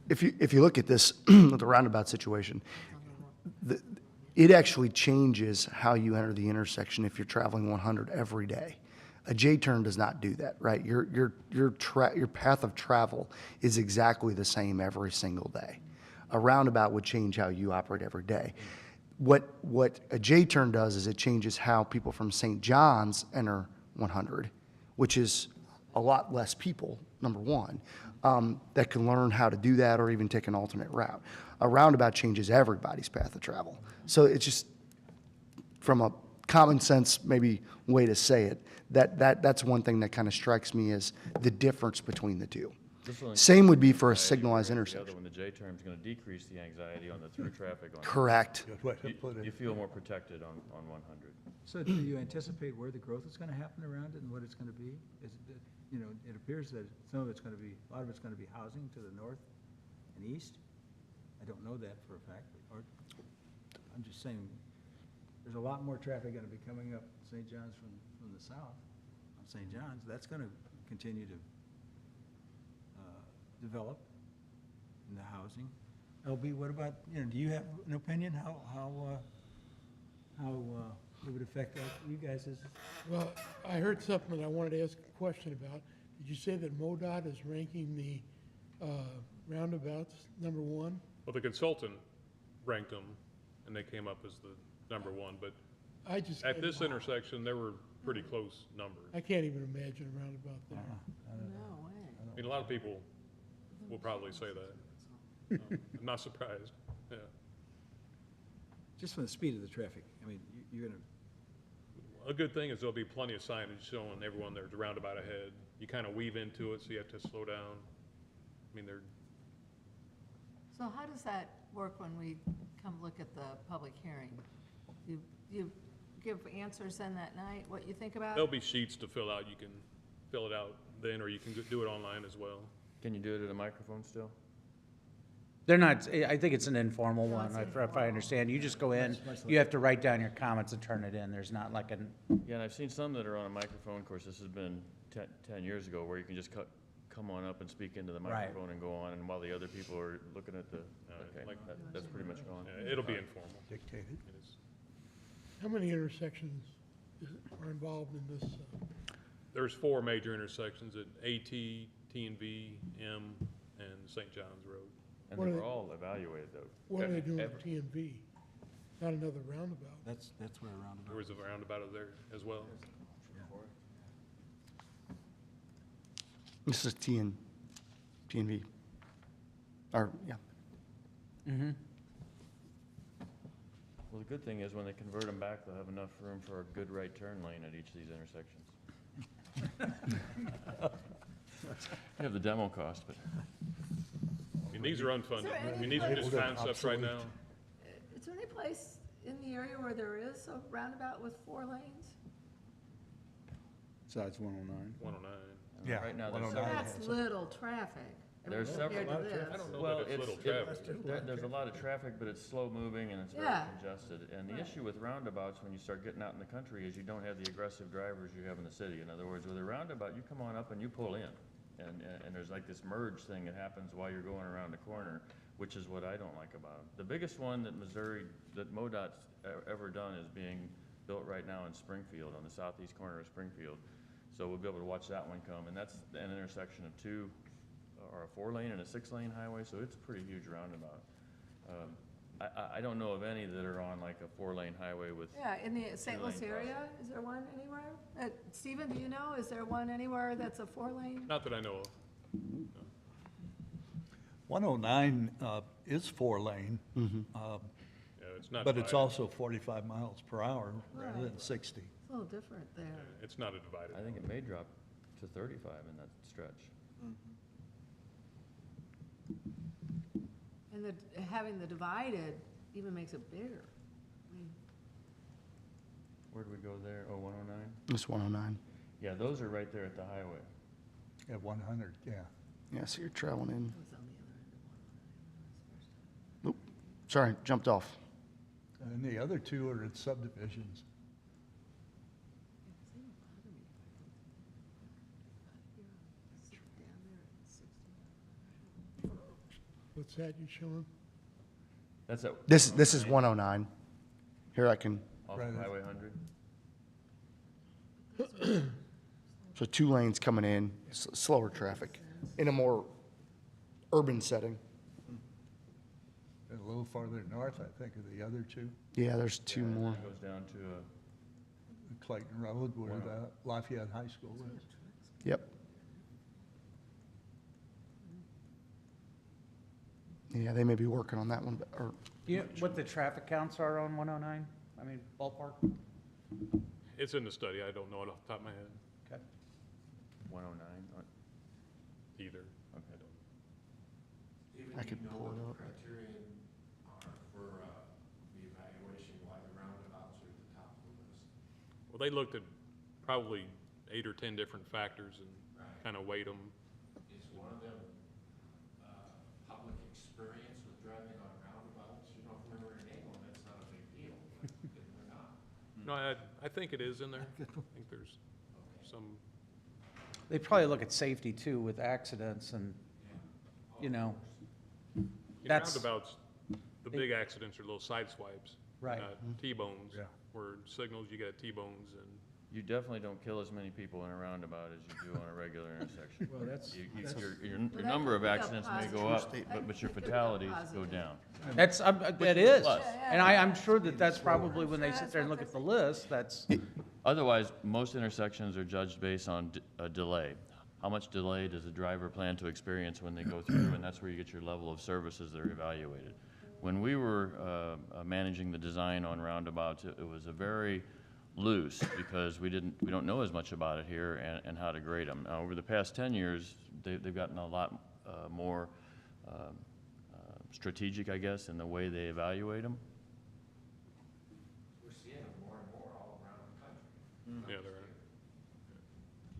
[SPEAKER 1] If you look at this, the roundabout situation, it actually changes how you enter the intersection if you're traveling 100 every day. A J-turn does not do that, right? Your path of travel is exactly the same every single day. A roundabout would change how you operate every day. What a J-turn does is it changes how people from St. John's enter 100, which is a lot less people, number one, that can learn how to do that or even take an alternate route. A roundabout changes everybody's path of travel. So it's just, from a common sense, maybe way to say it, that's one thing that kind of strikes me as the difference between the two.
[SPEAKER 7] This will
[SPEAKER 1] Same would be for a
[SPEAKER 7] increase
[SPEAKER 1] signalized
[SPEAKER 7] anxiety, whereas the other
[SPEAKER 1] intersection.
[SPEAKER 7] one, the J-turn's gonna decrease the anxiety on the through traffic on.
[SPEAKER 1] Correct.
[SPEAKER 12] Good way to put
[SPEAKER 7] You
[SPEAKER 12] it.
[SPEAKER 7] feel more protected on 100.
[SPEAKER 2] So do you anticipate where the growth is gonna happen around it and what it's gonna be? Is it, it appears that some of it's gonna be, a lot of it's gonna be housing to the north and east. I don't know that for a fact, or, I'm just saying, there's a lot more traffic gonna be coming up St. John's from the south, on St. John's. That's gonna continue to develop in the housing. LB, what about, do you have an opinion how it would affect that, you guys as?
[SPEAKER 6] Well, I heard something I wanted to ask a question about. Did you say that MoDOT is ranking the roundabouts number 1?
[SPEAKER 4] Well, the consultant ranked them, and they came up as the number 1, but
[SPEAKER 6] I just,
[SPEAKER 4] at this intersection, there were pretty close numbers.
[SPEAKER 6] I can't even imagine a roundabout there.
[SPEAKER 13] No way.
[SPEAKER 4] I mean, a lot of people will probably say that. I'm not surprised, yeah.
[SPEAKER 2] just from the speed of the traffic. I mean, you're gonna,
[SPEAKER 4] A good thing is there'll be plenty of signage showing everyone there's a roundabout ahead. You kind of weave into it, so you have to slow down. I mean, they're,
[SPEAKER 13] So how does that work when we come look at the public hearing? You give answers then that night, what you think about?
[SPEAKER 4] there'll be sheets to fill out. You can fill it out then, or you can do it online as well.
[SPEAKER 7] Can you do it at a microphone still?
[SPEAKER 8] They're not, I think it's an informal
[SPEAKER 13] No,
[SPEAKER 8] one,
[SPEAKER 13] it's
[SPEAKER 8] if I understand. You just go in, you have to write down your comments and turn it in. There's not like an,
[SPEAKER 7] Yeah, and I've seen some that are on a microphone. Of course, this has been 10 years ago, where you can just come on up and speak into the
[SPEAKER 8] Right.
[SPEAKER 7] microphone and go on, and while the other people are looking at the, okay,
[SPEAKER 4] like-
[SPEAKER 7] that's pretty much gone.
[SPEAKER 4] Yeah, it'll be informal.
[SPEAKER 12] Dictated.
[SPEAKER 4] It is.
[SPEAKER 6] How many intersections are involved in this?
[SPEAKER 4] There's 4 major intersections at AT, T&V, M, and St. John's Road.
[SPEAKER 7] And
[SPEAKER 6] What
[SPEAKER 7] they
[SPEAKER 6] are
[SPEAKER 7] were
[SPEAKER 6] they-
[SPEAKER 7] all evaluated, though.
[SPEAKER 6] What are they doing
[SPEAKER 7] Every-
[SPEAKER 6] with T and V? Not another roundabout.
[SPEAKER 2] that's where around.
[SPEAKER 4] There was a roundabout over there as well.
[SPEAKER 1] This is T&V. Or, yeah.
[SPEAKER 7] Well, the good thing is, when they convert them back, they'll have enough room for a good right turn lane at each of these intersections. You have the demo cost, but
[SPEAKER 4] I mean, these are unfunded.
[SPEAKER 13] there
[SPEAKER 4] I
[SPEAKER 13] any
[SPEAKER 4] mean, these are just
[SPEAKER 12] place-
[SPEAKER 4] concepts right now.
[SPEAKER 13] Is there any place in the area where there is a roundabout with 4 lanes?
[SPEAKER 10] Besides 109.
[SPEAKER 4] 109.
[SPEAKER 12] Yeah,
[SPEAKER 7] right now,
[SPEAKER 12] 109.
[SPEAKER 13] That's little traffic. I mean,
[SPEAKER 7] There's several-
[SPEAKER 13] compared to this.
[SPEAKER 4] I don't know
[SPEAKER 7] Well,
[SPEAKER 4] that it's little traffic.
[SPEAKER 7] there's a lot of traffic, but it's slow moving and it's very
[SPEAKER 13] Yeah.
[SPEAKER 7] congested. And the
[SPEAKER 13] Right.
[SPEAKER 7] issue with roundabouts, when you start getting out in the country, is you don't have the aggressive drivers you have in the city. In other words, with a roundabout, you come on up and you pull in. And there's like this merge thing that happens while you're going around the corner, which is what I don't like about it. The biggest one that MoDOT's ever done is being built right now in Springfield, on the southeast corner of Springfield. So we'll be able to watch that one come, and that's an intersection of 2, or a 4-lane and a 6-lane highway, so it's a pretty huge roundabout. I don't know of any that are on like a 4-lane highway with,
[SPEAKER 13] Yeah, in the St. Louis
[SPEAKER 7] 2-lane
[SPEAKER 13] area, is there one anywhere? Stephen, do you know, is there one anywhere that's a 4-lane?
[SPEAKER 4] Not that I know of.
[SPEAKER 12] 109 is 4-lane,
[SPEAKER 4] Yeah, it's not
[SPEAKER 12] but it's
[SPEAKER 4] divided.
[SPEAKER 12] also 45 miles per hour rather than
[SPEAKER 13] Right.
[SPEAKER 12] 60.
[SPEAKER 13] It's a little different there.
[SPEAKER 4] It's not a divided.
[SPEAKER 7] I think it may drop to 35 in that stretch.
[SPEAKER 13] And having the divided even makes it bigger. I mean,
[SPEAKER 7] Where'd we go there? Oh, 109?
[SPEAKER 1] It's 109.
[SPEAKER 7] Yeah, those are right there at the highway.
[SPEAKER 12] At 100, yeah.
[SPEAKER 1] Yeah, so you're traveling in.
[SPEAKER 13] it was on the other end of 109.
[SPEAKER 1] Oop, sorry, jumped off.
[SPEAKER 12] And then the other 2 are in subdivisions.
[SPEAKER 13] Yeah, 'cause they don't bother me if I can sit down there at 60.
[SPEAKER 6] What's that you showing?
[SPEAKER 7] That's at.
[SPEAKER 1] This is 109. Here I can,
[SPEAKER 7] Off
[SPEAKER 12] Right.
[SPEAKER 7] of Highway 100.
[SPEAKER 1] so 2 lanes coming in, slower traffic, in a more urban setting.
[SPEAKER 12] And a little farther north, I think, are the other 2.
[SPEAKER 1] Yeah, there's 2
[SPEAKER 7] Yeah, and then
[SPEAKER 1] more.
[SPEAKER 7] it goes down to
[SPEAKER 12] Clayton Road, where the Lafayette High School is.
[SPEAKER 1] Yep. Yeah, they may be working on that one, or,
[SPEAKER 8] you know what the traffic counts are on 109? I mean, ballpark?
[SPEAKER 4] It's in the study. I don't know it off the top of my head
[SPEAKER 7] 109.
[SPEAKER 4] either.
[SPEAKER 7] Okay.
[SPEAKER 4] I don't.
[SPEAKER 14] Even
[SPEAKER 1] I
[SPEAKER 14] do
[SPEAKER 1] could
[SPEAKER 14] you know
[SPEAKER 1] pull
[SPEAKER 14] what
[SPEAKER 1] it
[SPEAKER 14] the
[SPEAKER 1] up.
[SPEAKER 14] criterion are for the evaluation, why the roundabouts are at the top of the list?
[SPEAKER 4] Well, they looked at probably 8 or 10 different factors and
[SPEAKER 14] Right.
[SPEAKER 4] kind of weighed them.
[SPEAKER 14] Is one of them public experience with driving on roundabouts? You know, if we were in England, that's not a big deal, but we're not.
[SPEAKER 4] No, I think it is in there. I think there's some,
[SPEAKER 8] They probably look at safety too with accidents and, you know,
[SPEAKER 4] in
[SPEAKER 8] That's-
[SPEAKER 4] roundabouts, the big accidents are little side swipes.
[SPEAKER 8] Right.
[SPEAKER 4] Not T-bones,
[SPEAKER 12] Yeah.
[SPEAKER 4] where signals, you got T-bones and
[SPEAKER 7] You definitely don't kill as many people in a roundabout as you do on a regular intersection.
[SPEAKER 2] Well, that's,
[SPEAKER 7] Your
[SPEAKER 13] that
[SPEAKER 7] number of
[SPEAKER 13] could be a
[SPEAKER 7] accidents may go
[SPEAKER 13] positive.
[SPEAKER 7] up, but your
[SPEAKER 13] That could be a
[SPEAKER 7] fatalities go
[SPEAKER 13] positive.
[SPEAKER 7] down.
[SPEAKER 8] that's, that is.
[SPEAKER 7] plus.
[SPEAKER 8] And I'm sure that that's probably when they sit there and look at the list, that's,
[SPEAKER 7] Otherwise, most intersections are judged based on a delay. How much delay does the driver plan to experience when they go through? And that's where you get your level of services that are evaluated. When we were managing the design on roundabouts, it was a very loose because we don't know as much about it here and how to grade them. Now, over the past 10 years, they've gotten a lot more strategic, I guess, in the way they evaluate them.
[SPEAKER 14] We're seeing them more and more all around the country.
[SPEAKER 4] Yeah, they're,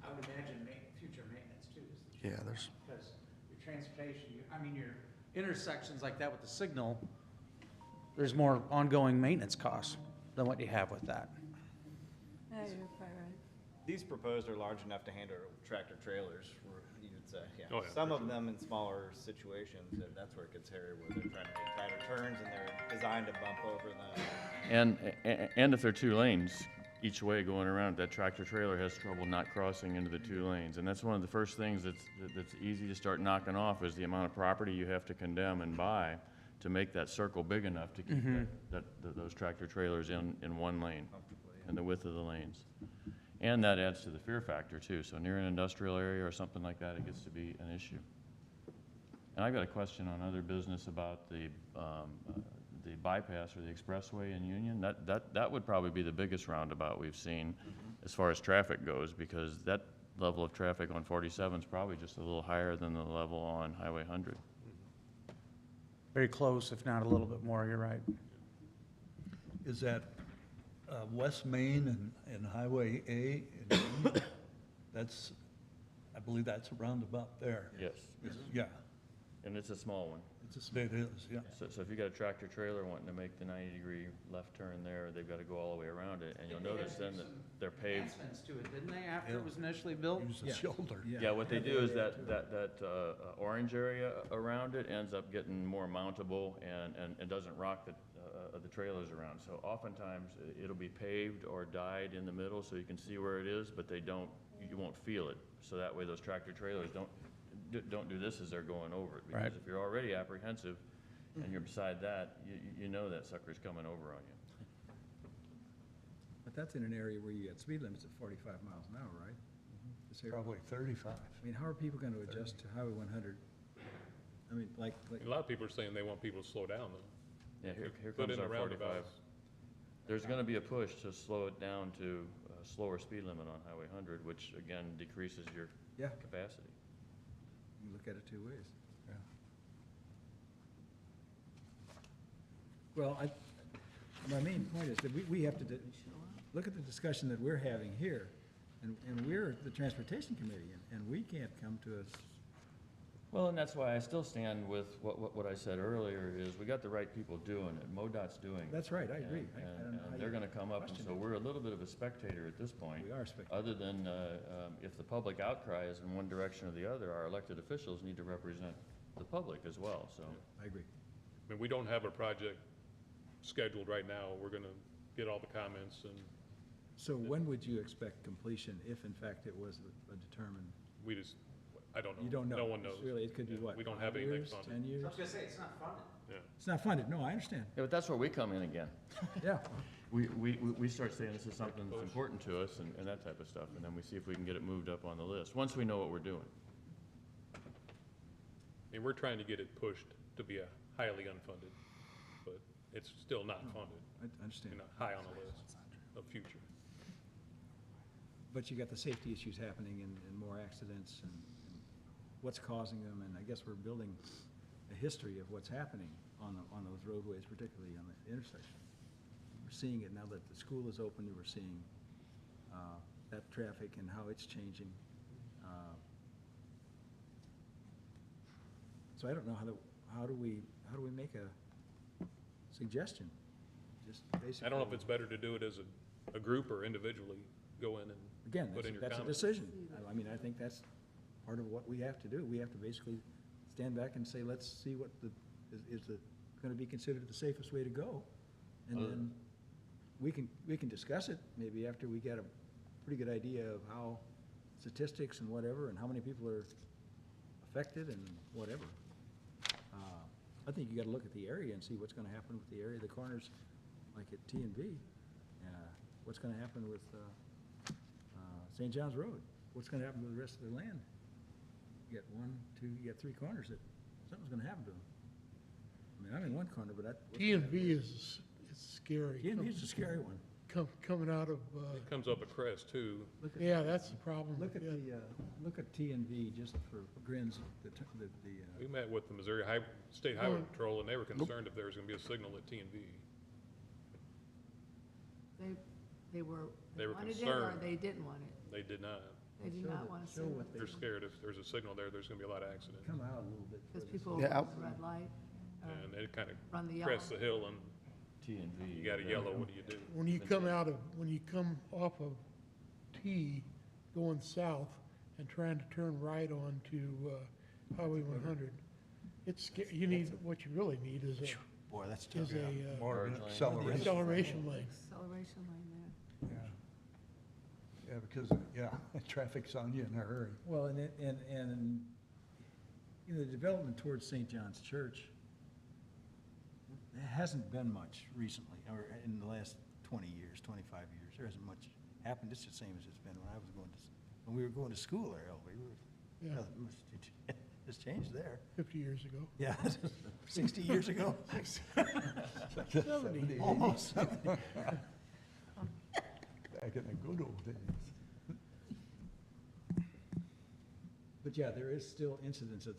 [SPEAKER 8] I would imagine future maintenance too.
[SPEAKER 1] Yeah, there's,
[SPEAKER 8] Because your transportation, your intersections like that with the signal, there's more ongoing maintenance costs than what you have with that.
[SPEAKER 13] Yeah, you're probably right.
[SPEAKER 5] These proposed are large enough to handle tractor trailers, you would say, yeah.
[SPEAKER 4] Oh, yeah,
[SPEAKER 5] Some
[SPEAKER 4] for
[SPEAKER 5] of them in smaller situations, that's where it gets hairy, where they're trying to make tighter turns and they're designed to bump over them.
[SPEAKER 7] And if they're 2 lanes each way going around, that tractor trailer has trouble not crossing into the 2 lanes. And that's one of the first things that's easy to start knocking off is the amount of property you have to condemn and buy to make that circle big enough to keep those tractor trailers in 1 lane and the width of the lanes. And that adds to the fear factor too. So near an industrial area or something like that, it gets to be an issue. And I've got a question on other business about the bypass or the expressway in Union. That would probably be the biggest roundabout we've seen as far as traffic goes, because that level of traffic on 47 is probably just a little higher than the level on Highway 100.
[SPEAKER 8] Very close, if not a little bit more, you're right.
[SPEAKER 12] Is that West Main and Highway A? That's, I believe that's a roundabout there.
[SPEAKER 7] Yes.
[SPEAKER 12] Yeah,
[SPEAKER 7] And it's a small one.
[SPEAKER 12] it is, yeah.
[SPEAKER 7] So if you got a tractor trailer wanting to make the 90-degree left turn there, they've got to go all the way around it. And you'll notice then that they're paved.
[SPEAKER 8] Enhancements to it, didn't they, after it was initially built?
[SPEAKER 12] Use the shoulder.
[SPEAKER 7] Yeah, what they do is that orange area around it ends up getting more mountable and doesn't rock the trailers around. So oftentimes, it'll be paved or dyed in the middle so you can see where it is, but you won't feel it. So that way those tractor trailers don't do this as they're going over it.
[SPEAKER 8] Right.
[SPEAKER 7] Because if you're already apprehensive and you're beside that, you know that sucker's coming over on you.
[SPEAKER 2] But that's in an area where you got speed limits at 45 miles an hour, right? This area-
[SPEAKER 12] Probably 35.
[SPEAKER 2] I mean, how are people going to adjust to Highway 100? I mean, like,
[SPEAKER 4] a lot of people are saying they want people to slow down though.
[SPEAKER 7] Yeah, here
[SPEAKER 4] Put
[SPEAKER 7] comes
[SPEAKER 4] in
[SPEAKER 7] our
[SPEAKER 4] the
[SPEAKER 7] 45.
[SPEAKER 4] roundabouts.
[SPEAKER 7] There's gonna be a push to slow it down to a slower speed limit on Highway 100, which again decreases your
[SPEAKER 2] yeah,
[SPEAKER 7] capacity.
[SPEAKER 2] you look at it 2 ways.
[SPEAKER 12] Yeah.
[SPEAKER 2] Well, my main point is that we have to look at the discussion that we're having here, and we're the Transportation Committee, and we can't come to us.
[SPEAKER 7] Well, and that's why I still stand with what I said earlier, is we got the right people doing it, MoDOT's doing it.
[SPEAKER 2] That's right, I agree.
[SPEAKER 7] And-
[SPEAKER 2] I don't know how
[SPEAKER 7] And they're
[SPEAKER 2] you
[SPEAKER 7] gonna come up, and
[SPEAKER 2] question
[SPEAKER 7] so
[SPEAKER 2] it.
[SPEAKER 7] we're a little bit of a spectator at this point.
[SPEAKER 2] We are spectators.
[SPEAKER 7] Other than, if the public outcry is in one direction or the other, our elected officials need to represent the public as well, so.
[SPEAKER 2] I agree.
[SPEAKER 4] I mean, we don't have a project scheduled right now. We're gonna get all the comments and
[SPEAKER 2] So when would you expect completion, if in fact it was a determined?
[SPEAKER 4] I don't know.
[SPEAKER 2] You don't know.
[SPEAKER 4] No one knows.
[SPEAKER 2] It's really, it could be
[SPEAKER 4] Yeah,
[SPEAKER 2] what?
[SPEAKER 4] we don't
[SPEAKER 2] 5
[SPEAKER 4] have anything
[SPEAKER 2] years,
[SPEAKER 4] funded.
[SPEAKER 2] 10 years?
[SPEAKER 8] gonna say, it's not funded.
[SPEAKER 4] Yeah.
[SPEAKER 2] It's not funded, no, I understand.
[SPEAKER 7] Yeah, but that's where we come in again.
[SPEAKER 2] Yeah,
[SPEAKER 7] We start saying this is something that's important to us and that type of stuff, and then we see if we can get it moved up on the list, once we know what we're doing.
[SPEAKER 4] I mean, we're trying to get it pushed to be a highly unfunded, but it's still not funded,
[SPEAKER 2] I understand.
[SPEAKER 4] you know, high on the list of future.
[SPEAKER 2] But you got the safety issues happening and more accidents and what's causing them, and I guess we're building a history of what's happening on those roadways, particularly on the intersection. We're seeing it now that the school is open, we're seeing that traffic and how it's changing. So I don't know how do we make a suggestion? Just basically.
[SPEAKER 4] I don't know if it's better to do it as a group or individually go in and
[SPEAKER 2] Again,
[SPEAKER 4] put in your
[SPEAKER 2] that's a
[SPEAKER 4] comments.
[SPEAKER 2] decision. I mean, I think that's part of what we have to do. We have to basically stand back and say, let's see what is gonna be considered the safest way to go. And then we can discuss it maybe after we get a pretty good idea of how statistics and whatever, and how many people are affected and whatever. I think you gotta look at the area and see what's gonna happen with the area, the corners, like at T and B. What's gonna happen with St. John's Road? What's gonna happen with the rest of the land? You got 1, 2, you got 3 corners that something's gonna happen to them. I mean, I'm in one corner, but I.
[SPEAKER 6] T and V is scary.
[SPEAKER 2] T&V's a scary one.
[SPEAKER 6] Coming out of,
[SPEAKER 4] It comes up a crest too.
[SPEAKER 6] yeah, that's the problem.
[SPEAKER 2] Look at
[SPEAKER 6] yeah.
[SPEAKER 2] look at T and V just for grins,
[SPEAKER 4] We met with the Missouri State Highway Patrol, and they were concerned if there was gonna be a signal at T and V.
[SPEAKER 13] They were,
[SPEAKER 4] They
[SPEAKER 13] they
[SPEAKER 4] were
[SPEAKER 13] wanted it or
[SPEAKER 4] concerned.
[SPEAKER 13] they didn't want it?
[SPEAKER 4] They did not.
[SPEAKER 13] They did not want to see it
[SPEAKER 4] They're scared if there's a signal there, there's gonna be a lot of accidents.
[SPEAKER 2] Come out a little bit.
[SPEAKER 13] because
[SPEAKER 2] further
[SPEAKER 13] people
[SPEAKER 1] Yeah,
[SPEAKER 13] run the red light.
[SPEAKER 4] And it kind
[SPEAKER 13] Run the
[SPEAKER 4] of crests the
[SPEAKER 13] yellow.
[SPEAKER 4] hill, and
[SPEAKER 7] T and V.
[SPEAKER 4] you got a yellow, what do you do?
[SPEAKER 6] When you come off of T going south and trying to turn right onto Highway 100, you need, what you really need is
[SPEAKER 2] Boy, that's
[SPEAKER 6] is
[SPEAKER 2] tough.
[SPEAKER 6] a
[SPEAKER 12] More
[SPEAKER 7] Merge lane.
[SPEAKER 12] acceleration.
[SPEAKER 6] acceleration lane.
[SPEAKER 13] Acceleration lane there.
[SPEAKER 12] Yeah. Yeah, because, yeah, traffic's on you in a hurry.
[SPEAKER 2] Well, and, you know, the development towards St. John's Church, there hasn't been much recently, or in the last 20 years, 25 years. There hasn't much happened. It's the same as it's been when we were going to school there,
[SPEAKER 6] Yeah.
[SPEAKER 2] nothing much has changed there.
[SPEAKER 6] 50 years ago.
[SPEAKER 2] Yeah, 60 years ago.
[SPEAKER 6] 70.
[SPEAKER 2] Almost 70.
[SPEAKER 12] Back in the good old days.
[SPEAKER 2] But yeah, there is still incidents of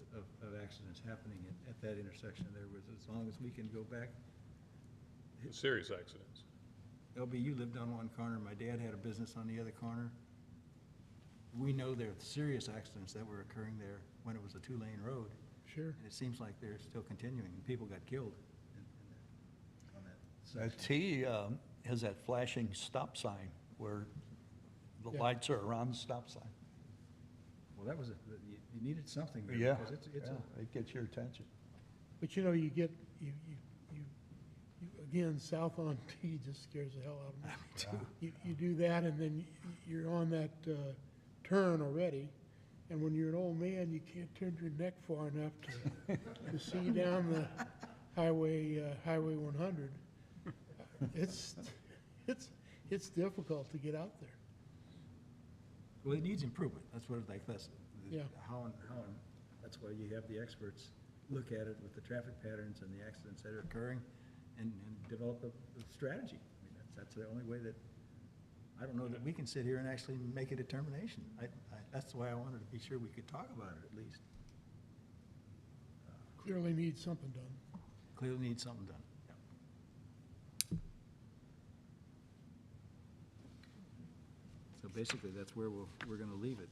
[SPEAKER 2] accidents happening at that intersection there with, as long as we can go back.
[SPEAKER 4] Serious accidents.
[SPEAKER 2] LB, you lived on one corner, my dad had a business on the other corner. We know there are serious accidents that were occurring there when it was a two-lane road.
[SPEAKER 6] Sure.
[SPEAKER 2] And it seems like they're still continuing, and people got killed on that
[SPEAKER 12] That
[SPEAKER 2] section.
[SPEAKER 12] T has that flashing stop sign where the
[SPEAKER 6] Yeah.
[SPEAKER 12] lights are around the stop sign.
[SPEAKER 2] Well, that was, you needed something there.
[SPEAKER 12] Yeah,
[SPEAKER 2] Because it's
[SPEAKER 12] yeah, it gets your attention.
[SPEAKER 6] But you know, you again, south on T just scares the hell out of me. You do that and then you're on that turn already. And when you're an old man, you can't turn your neck far enough to see down the highway 100. It's difficult to get out there.
[SPEAKER 2] Well, it needs improvement, that's what, like, that's,
[SPEAKER 6] Yeah.
[SPEAKER 2] that's why you have the experts look at it with the traffic patterns and the accidents that are occurring and develop a strategy. I mean, that's the only way that, I don't know that we can sit here and actually make a determination. That's why I wanted to be sure we could talk about it at least.
[SPEAKER 6] Clearly needs something done.
[SPEAKER 2] Clearly needs something done. So basically, that's where we're gonna leave it.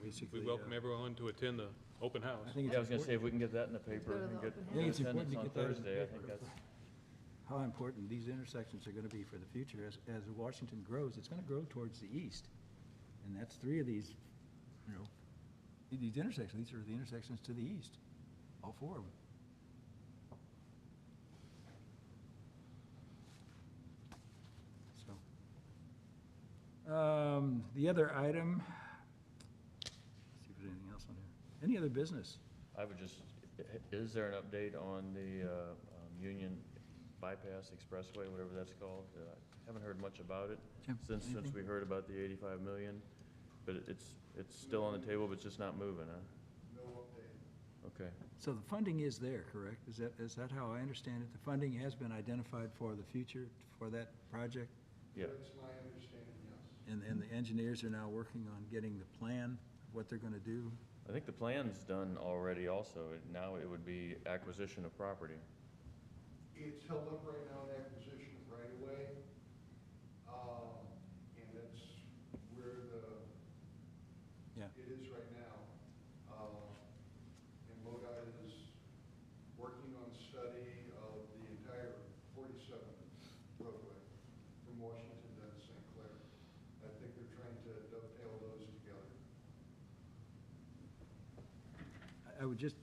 [SPEAKER 2] Basically,
[SPEAKER 4] We welcome everyone to attend the open house.
[SPEAKER 2] I think
[SPEAKER 7] Yeah, I
[SPEAKER 2] it's
[SPEAKER 7] was gonna say, if
[SPEAKER 2] important,
[SPEAKER 7] we can get that in the paper
[SPEAKER 13] go to
[SPEAKER 7] and
[SPEAKER 13] the
[SPEAKER 7] get
[SPEAKER 13] open
[SPEAKER 2] house. I think it's important
[SPEAKER 7] attendance
[SPEAKER 2] to
[SPEAKER 7] on
[SPEAKER 2] get that in the
[SPEAKER 7] Thursday, I
[SPEAKER 2] paper.
[SPEAKER 7] think that's,
[SPEAKER 2] how important these intersections are gonna be for the future. As Washington grows, it's gonna grow towards the east. And that's three of these, you know, these intersections, these are the intersections to the east, all four of them. So, the other item, let's see if there's anything else on here. Any other business?
[SPEAKER 7] I would just, is there an update on the Union Bypass Expressway, whatever that's called? Haven't heard much about it
[SPEAKER 2] Jim,
[SPEAKER 7] since
[SPEAKER 2] anything?
[SPEAKER 7] we heard about the 85 million, but it's still on the table, but it's just not moving, huh?
[SPEAKER 11] No update.
[SPEAKER 7] Okay.
[SPEAKER 2] So the funding is there, correct? Is that how I understand it? The funding has been identified for the future, for that project?
[SPEAKER 7] Yeah.
[SPEAKER 11] That's my understanding, yes.
[SPEAKER 2] And the engineers are now working on getting the plan, of what they're gonna do?
[SPEAKER 7] I think the plan's done already also. Now it would be acquisition of property.
[SPEAKER 11] It's held up right now in acquisition of right of way. And that's where
[SPEAKER 2] Yeah.
[SPEAKER 11] it is right now. And MoDOT is working on study of the entire 47th roadway from Washington down to St. Clair. I think they're trying to dovetail those together.
[SPEAKER 2] I would just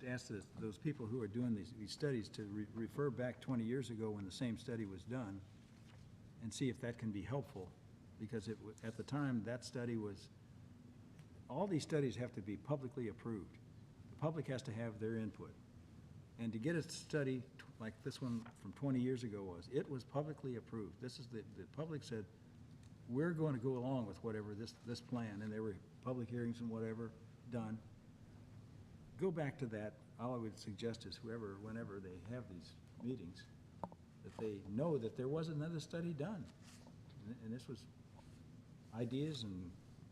[SPEAKER 2] ask those people who are doing these studies to refer back 20 years ago when the same study was done and see if that can be helpful. Because at the time, that study was, all these studies have to be publicly approved. The public has to have their input. And to get a study like this one from 20 years ago it was publicly approved. This is the public said, we're going to go along with whatever this plan, and there were public hearings and whatever done. Go back to that all I would suggest is whoever, whenever they have these meetings, that they know that there was another study done. And this was, ideas and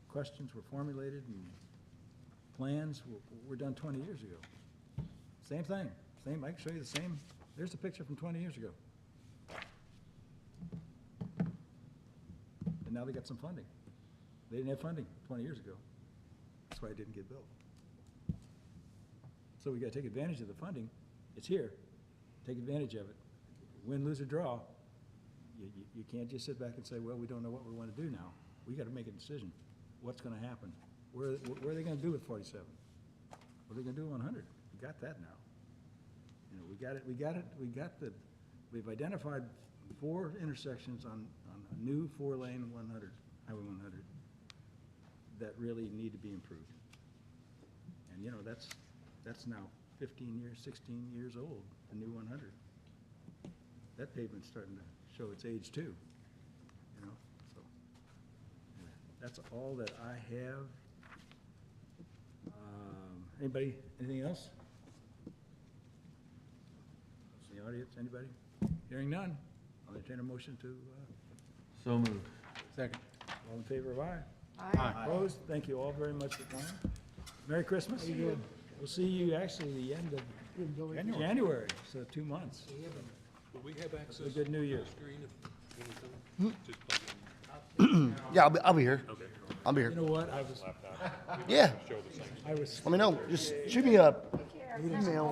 [SPEAKER 2] questions were formulated and plans were done 20 years ago. Same thing, same, I can show you the same, there's the picture from 20 years ago. And now they got some funding. They didn't have funding 20 years ago. That's why it didn't get built. So we gotta take advantage of the funding. It's here. Take advantage of it. Win, lose, or draw. You can't just sit back and say, well, we don't know what we wanna do now. We gotta make a decision. What's gonna happen? Where are they gonna do with 47? What are they gonna do with 100? We got that now. You know, we've identified 4 intersections on a new 4-lane 100, Highway 100, that really need to be improved. And, you know, that's now 15 years, 16 years old, the new 100. That pavement's starting to show its age too, you know, so. Anyway, that's all that I have. Anybody, anything else? In the audience, anybody? Hearing none, I'll entertain a motion to,
[SPEAKER 7] So moved.
[SPEAKER 8] Second.
[SPEAKER 2] all in favor of aye?
[SPEAKER 13] Aye.
[SPEAKER 2] Opposed? Thank you all very much for coming. Merry Christmas. We'll see you actually the end of January, so 2 months.
[SPEAKER 4] Will we have access
[SPEAKER 2] A good New Year.
[SPEAKER 4] screen if anything? Just plug in
[SPEAKER 1] Yeah, I'll be here.
[SPEAKER 4] Okay.
[SPEAKER 1] I'll be here.
[SPEAKER 2] You know what, I was,
[SPEAKER 1] Yeah,
[SPEAKER 4] Show the same.
[SPEAKER 2] I was
[SPEAKER 1] let me know. Just shoot me a email.